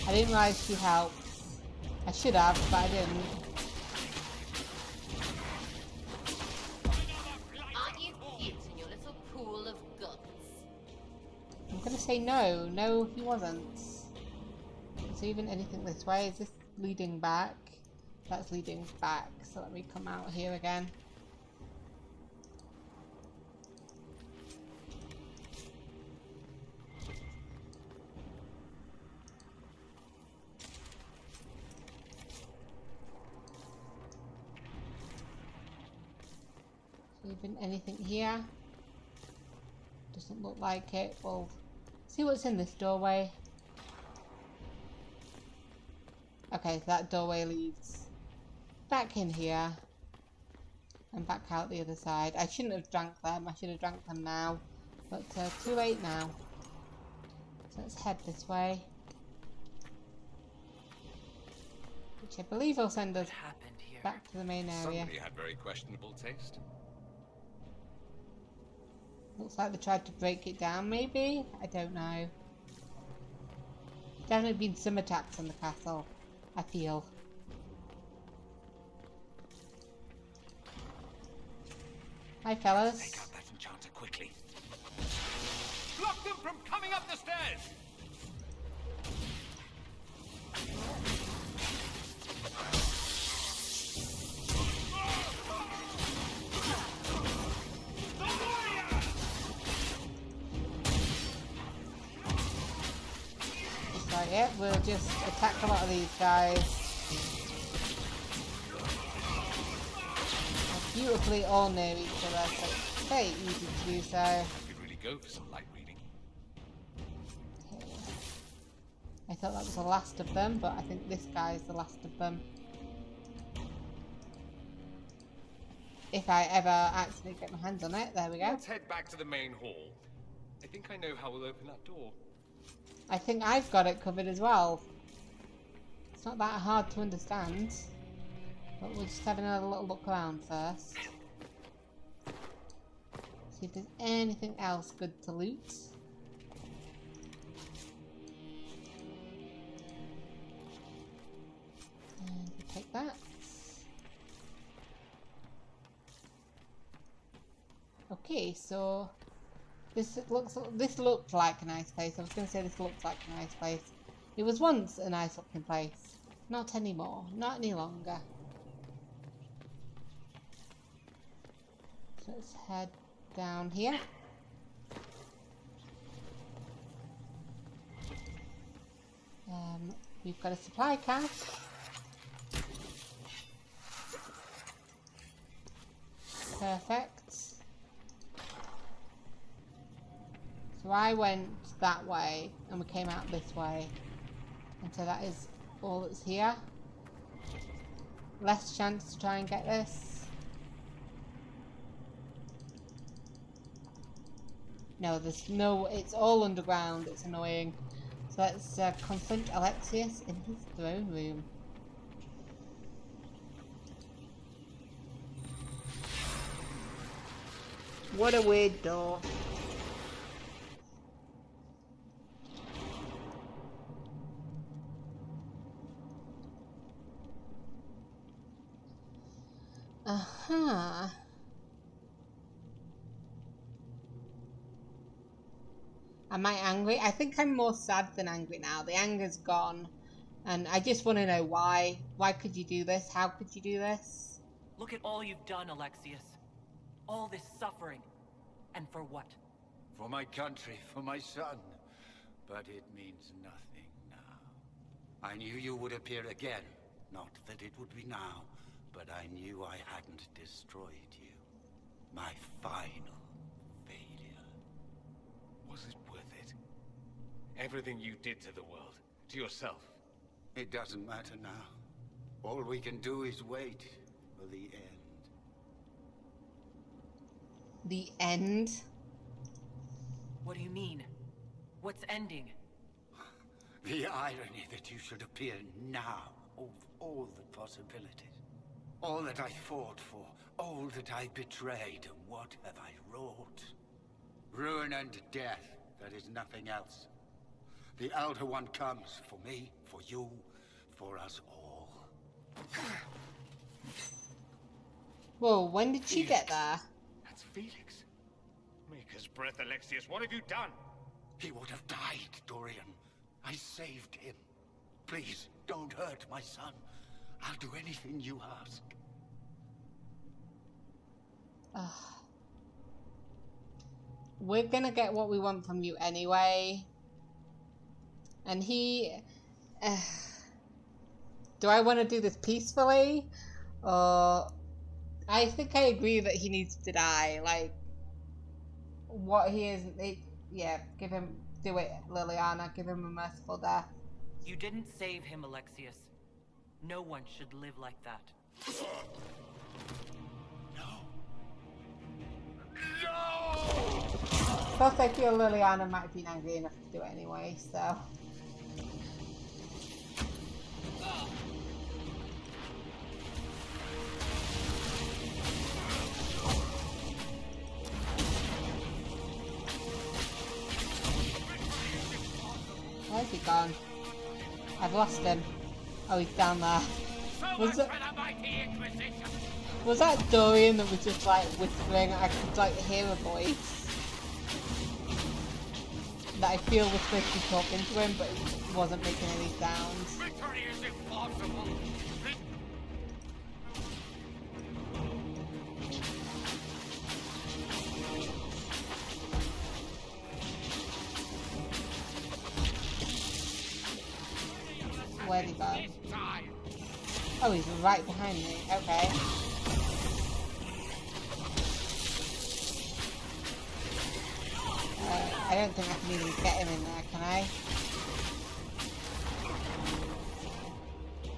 I didn't realise she helped. I should have, but I didn't. say no? No, he wasn't. Is there even anything this way? Is this leading back? That's leading back, so let me come out here again. Even anything here? Doesn't look like it. We'll see what's in this doorway. Okay, so that doorway leads back in here and back out the other side. I shouldn't have drank them. I should have drank them now, but too late now. So let's head this way, which I believe will send us back to the main area. Somebody had very questionable taste. Looks like they tried to break it down, maybe? I don't know. Definitely been some attacks on the castle, I feel. Hi, fellas. Take out that enchanter quickly. Block them from coming up the stairs! Yeah, we'll just attack a lot of these guys. They're beautifully all near each other, so it's very easy to do so. I could really go for some light reading. Okay. I thought that was the last of them, but I think this guy is the last of them. If I ever actually get my hands on it, there we go. Let's head back to the main hall. I think I know how we'll open that door. I think I've got it covered as well. It's not that hard to understand. But we'll just have another little look around first. See if there's anything else good to loot. And we'll take that. Okay, so this looked like a nice place. I was going to say this looked like a nice place. It was once a nice looking place. Not anymore. Not any longer. So let's head down here. We've got a supply cache. Perfect. So I went that way and we came out this way. And so that is all that's here. Less chance to try and get this. No, there's no, it's all underground, it's annoying. So let's confront Alexius in his throne room. What a weird door. Aha. Am I angry? I think I'm more sad than angry now. The anger's gone. And I just want to know why. Why could you do this? How could you do this? Look at all you've done, Alexius. All this suffering. And for what? For my country, for my son. But it means nothing now. I knew you would appear again. Not that it would be now, but I knew I hadn't destroyed you. My final failure. Was it worth it? Everything you did to the world, to yourself. It doesn't matter now. All we can do is wait for the end. The end? What do you mean? What's ending? The irony that you should appear now of all the possibilities. All that I fought for, all that I betrayed, and what have I wrought? Ruin and death, there is nothing else. The Elder One comes for me, for you, for us all. Whoa, when did she get there? That's Felix. Maker's breath, Alexius, what have you done? He would have died, Dorian. I saved him. Please, don't hurt my son. I'll do anything you ask. We're gonna get what we want from you anyway. And he... do I want to do this peacefully? Or... I think I agree that he needs to die. Like, what he is... yeah, give him... Do it, Liliana. Give him a merciful death. You didn't save him, Alexius. No one should live like that. Plus, I feel Liliana might be angry enough to do it anyway, so... Where's he gone? I've lost him. Oh, he's down there. Was that Dorian that was just like whispering? I could like hear a voice that I feel was supposed to be talking to him, but it wasn't making any sounds. Victory is impossible. Where'd he go? Oh, he's right behind me. Okay. I don't think I can even get him in there, can I?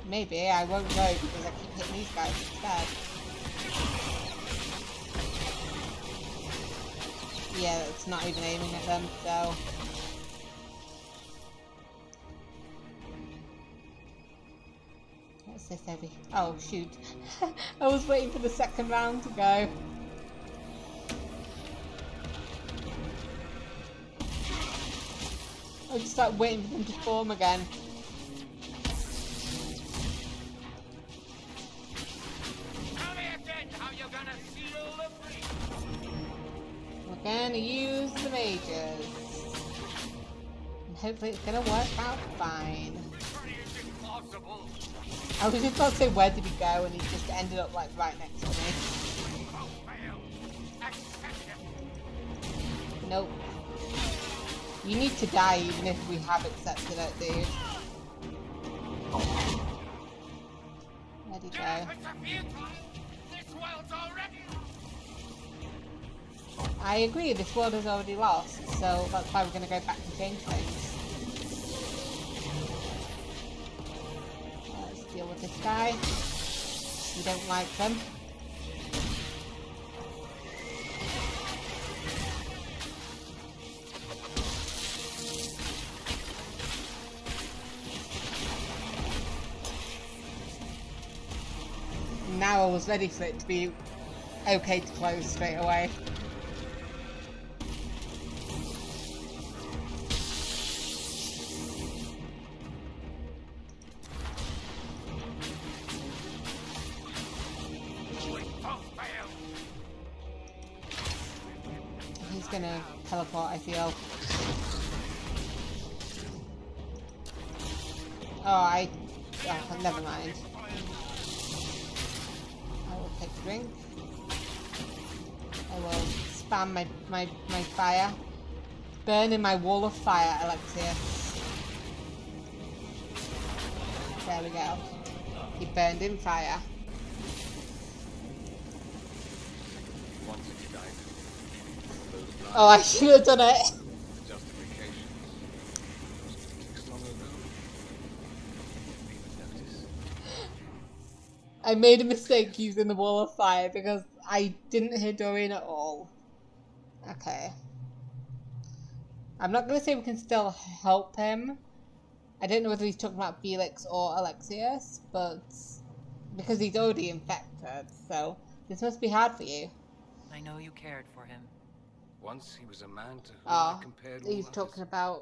Maybe, I won't know because I keep hitting these guys instead. Yeah, it's not even aiming at them, so... What's this over here? Oh, shoot. I was waiting for the second round to go. I just start waiting for them to form again. We're gonna use the mages. And hopefully it's gonna work out fine. I was just about to say where did he go and he just ended up like right next to me. Nope. You need to die even if we have accepted it, dude. Where'd he go? I agree, this world is already lost, so that's why we're going to go back and change things. Let's deal with this guy. We don't like them. Now I was ready for it to be okay to close straight away. He's gonna teleport, I feel. Oh, never mind. I will take a drink. I will spam my fire. Burn in my wall of fire, Alexius. There we go. He burned in fire. Oh, I should have done it. I made a mistake using the wall of fire because I didn't hear Dorian at all. Okay. I'm not going to say we can still help him. I don't know whether he's talking about Felix or Alexius, but because he's already infected, so this must be hard for you. I know you cared for him. Once he was a man to whom I compared all he's others. talking about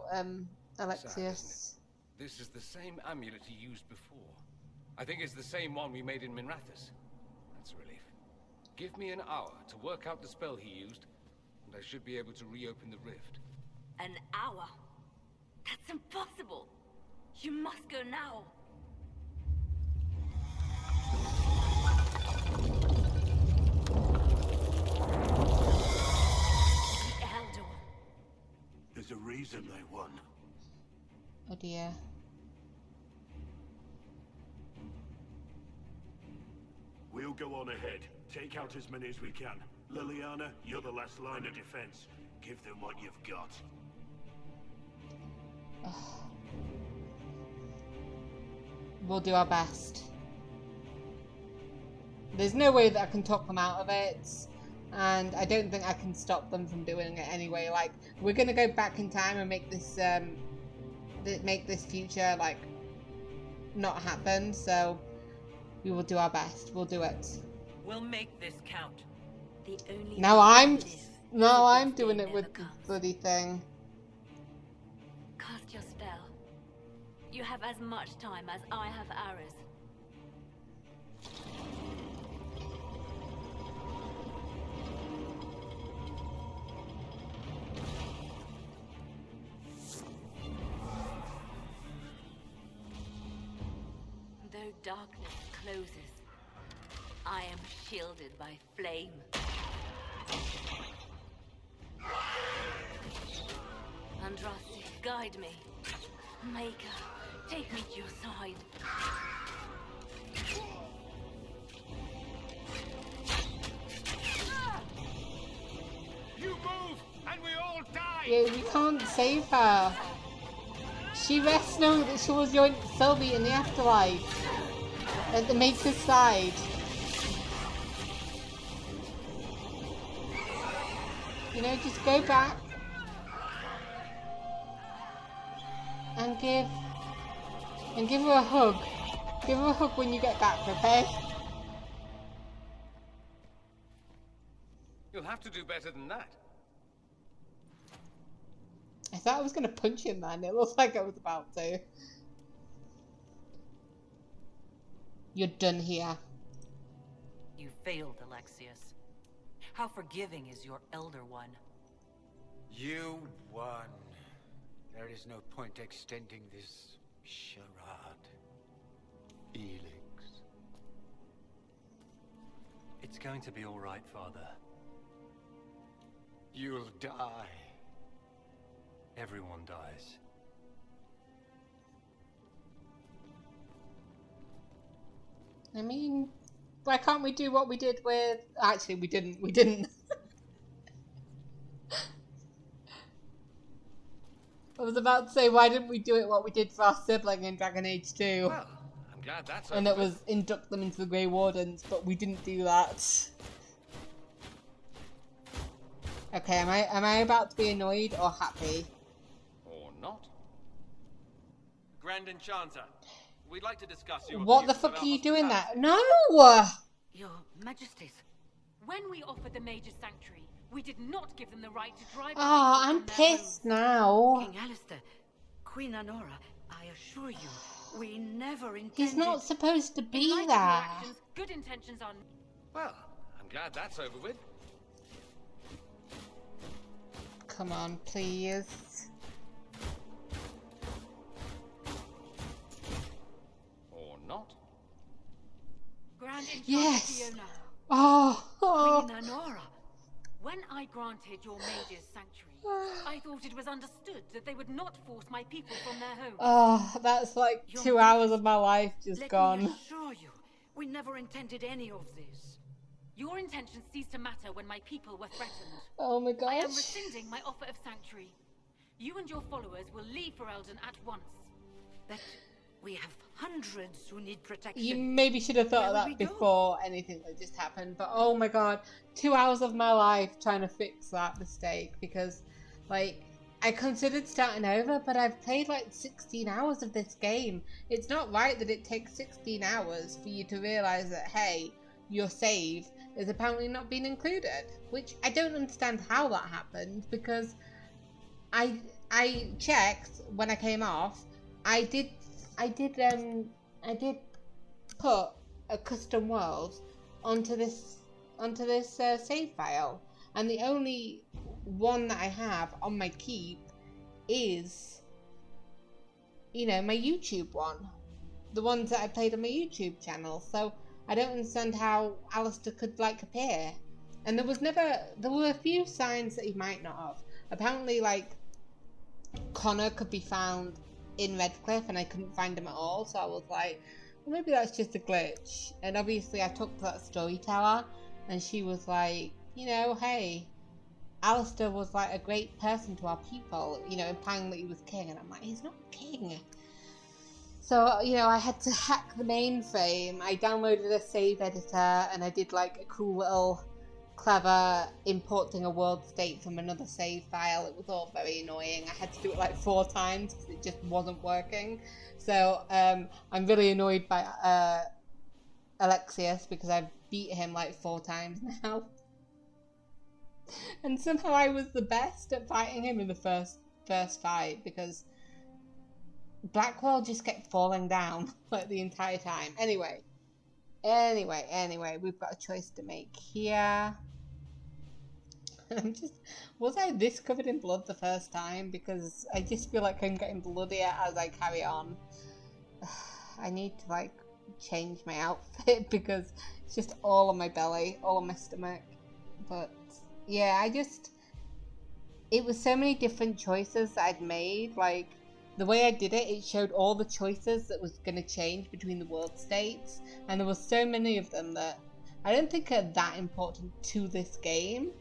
Alexius. Sad, this is the same amulet he used before. I think it's the same one we made in Minrathous. That's a relief. Give me an hour to work out the spell he used, and I should be able to reopen the rift. An hour? That's impossible. You must go now. The Elder One. There's a reason they won. Oh dear. We'll go on ahead. Take out as many as we can. Liliana, you're the last line of defense. Give them what you've got. We'll do our best. There's no way that I can talk them out of it, and I don't think I can stop them from doing it anyway. Like, we're gonna go back in time and make this future like not happen. So we will do our best. We'll do it. We'll make this count. The only Now I'm doing it with the bloody thing. Cast your spell. You have as much time as I have arrows. Though darkness closes, I am shielded by flame. Andraste, guide me. Maker, take me to your side. You move, and we all die! Yeah, we can't save her. She rests knowing that she will join Sylvie in the afterlife. At the Maker's side. You know, just go back and give her a hug. Give her a hug when you get back, okay? You'll have to do better than that. I thought I was gonna punch him, man. It looked like I was about to. You're done here. You failed, Alexius. How forgiving is your Elder One? You won. There is no point extending this charade. Felix. It's going to be all right, Father. You'll die. Everyone dies. I mean, why can't we do what we did with... Actually, we didn't. I was about to say, why didn't we do it what we did for our sibling in Dragon Age 2? Well, I'm glad that's and over it was induct them into the Grey Wardens, but we didn't do that. Okay, am I about to be annoyed or happy? Or not. Grand Enchanter, we'd like to discuss your What the views fuck about are you doing there? hospitality. No! Your Majesties. When we offered the Mage's Sanctuary, we did not give them the right to drive... Oh, I'm pissed now. King Alistair, Queen Anora, I assure you, we never intended... He's not supposed to be In light of your there. actions, good intentions are... Well, I'm glad that's over with. Come on, please. Or not. Grand Enchanter Yes. Fiona. Oh. Queen Anora. When I granted your Mage's Sanctuary, I thought it was understood that they would not force my people from their homes. Oh, that's like 2 hours of my life just Let gone. me assure you, we never intended any of this. Your intentions ceased to matter when my people were threatened. Oh my I am gosh. rescinding my offer of sanctuary. You and your followers will leave for Eldon at once. But we have hundreds who need protection. You maybe should have thought of Where that would we go? before anything that just happened. But oh my god, 2 hours of my life trying to fix that mistake because, like, I considered starting over, but I've played like 16 hours of this game. It's not right that it takes 16 hours for you to realise that, hey, your save is apparently not being included. Which I don't understand how that happened because I checked when I came off. I did put a custom world onto this save file, and the only one that I have on my keep is, you know, my YouTube one. The ones that I played on my YouTube channel. So I don't understand how Alistair could, like, appear. And there were a few signs that he might not have. Apparently, like, Connor could be found in Redcliffe and I couldn't find him at all. So I was like, well, maybe that's just a glitch. And obviously I talked to that storyteller and she was like, you know, hey, Alistair was, like, a great person to our people, you know, implying that he was king. And I'm like, he's not king. So, you know, I had to hack the mainframe. I downloaded a save editor and I did, like, a cool little clever importing a world state from another save file. It was all very annoying. I had to do it like 4 times because it just wasn't working. So I'm really annoyed by Alexius because I've beat him like 4 times now. And somehow I was the best at fighting him in the first fight because Blackwall just kept falling down like the entire time. Anyway, we've got a choice to make here. Was I this covered in blood the first time? Because I just feel like I'm getting bloodier as I carry on. I need to, like, change my outfit because it's just all on my belly, all on my stomach. But yeah, it was so many different choices that I'd made. Like, the way I did it, it showed all the choices that was going to change between the world states. And there were so many of them that I don't think are that important to this game.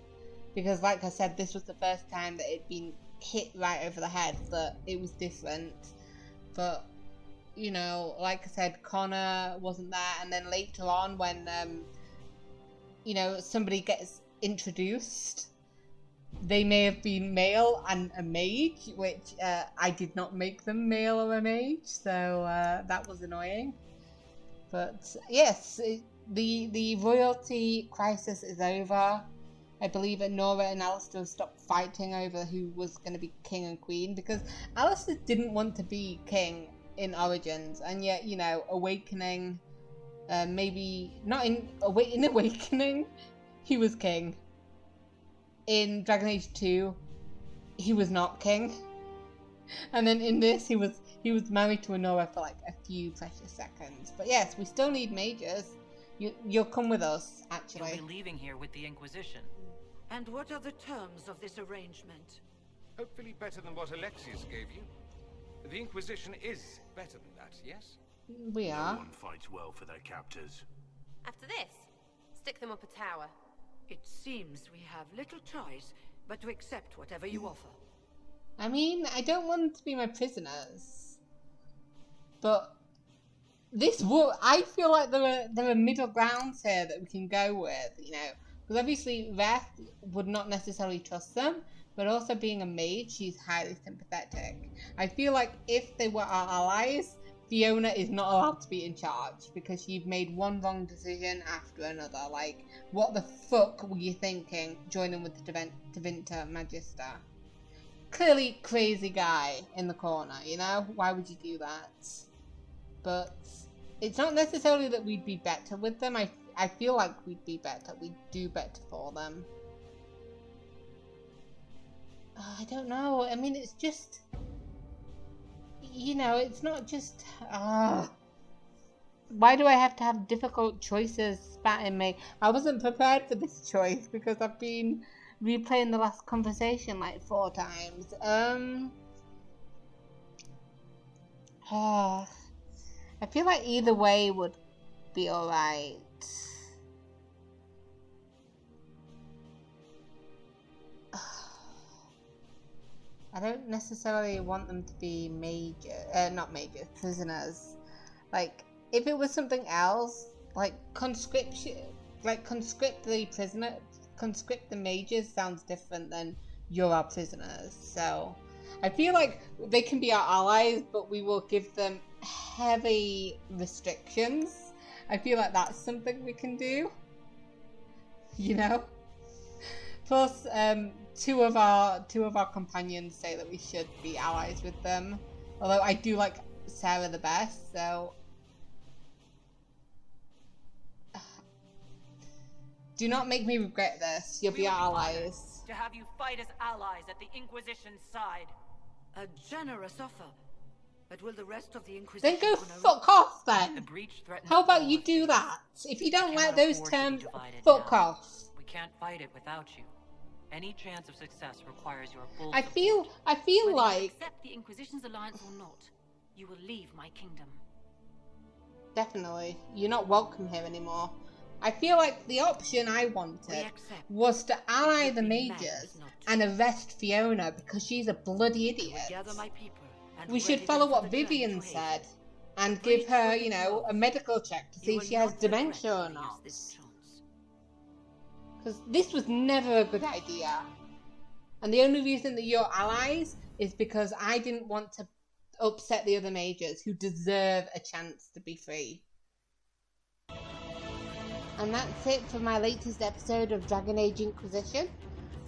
Because, like I said, this was the first time that it'd been hit right over the head that it was different. But, you know, like I said, Connor wasn't there. And then later on when, you know, somebody gets introduced, they may have been male and a mage, which I did not make them male or a mage. So that was annoying. But, yes, the royalty crisis is over. I believe that Nora and Alistair stopped fighting over who was going to be king and queen because Alistair didn't want to be king in Origins, and yet, you know, Awakening, maybe not in Awakening, he was king. In Dragon Age 2, he was not king, and then in this, he was married to Nora for like a few precious seconds. But yes, we still need mages. You'll come with us, actually. You'll be leaving here with the Inquisition. And what are the terms of this arrangement? Hopefully better than what Alexius gave you. The Inquisition is better than that, yes? We are. No one fights well for their captors. After this, stick them up a tower. It seems we have little choice but to accept whatever you offer. I mean, I don't want them to be my prisoners. But I feel like there are middle grounds here that we can go with, you know. Because obviously Reth would not necessarily trust them, but also being a mage, she's highly sympathetic. I feel like if they were our allies, Fiona is not allowed to be in charge because you've made one wrong decision after another. Like, what the fuck were you thinking joining with the Tevinter Magister? Clearly crazy guy in the corner, you know? Why would you do that? But it's not necessarily that we'd be better with them. I feel like we'd be better. We'd do better for them. I don't know. I mean, it's just... You know, it's not just... Why do I have to have difficult choices spat in me? I wasn't prepared for this choice because I've been replaying the last conversation like 4 times. I feel like either way would be alright. I don't necessarily want them to be prisoners. Like, if it was something else, like conscription, like conscript the mages sounds different than you're our prisoners. So, I feel like they can be our allies, but we will give them heavy restrictions. I feel like that's something we can do. You know? Plus, two of our companions say that we should be allies with them. Although I do like Sarah the best, so... Do not make me regret this. You'll be our allies. To have you fight as allies at the Inquisition's side. A generous offer. But will the rest of the Inquisition... Then go fuck off then. The breach threatens How about all you of do these. that? If you don't We like cannot those afford to be terms, divided fuck now. off. We can't fight it without you. Any chance of success requires your full I feel Whether you like accept the Inquisition's alliance or not, you will leave my kingdom. definitely you're not welcome here anymore. I feel like the option I wanted was to ally the mages and arrest Fiona because she's a bloody idiot. We should follow what Vivian said and give her, you know, a medical check to see if she has dementia or not. Because this was never a good idea. And the only reason that you're allies is because I didn't want to upset the other mages who deserve a chance to be free. And that's it for my latest episode of Dragon Age Inquisition.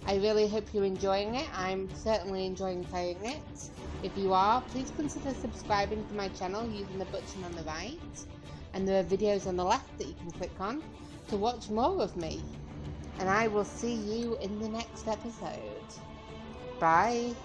I really hope you're enjoying it. I'm certainly enjoying playing it. If you are, please consider subscribing to my channel using the button on the right. And there are videos on the left that you can click on to watch more of me. And I will see you in the next episode. Bye.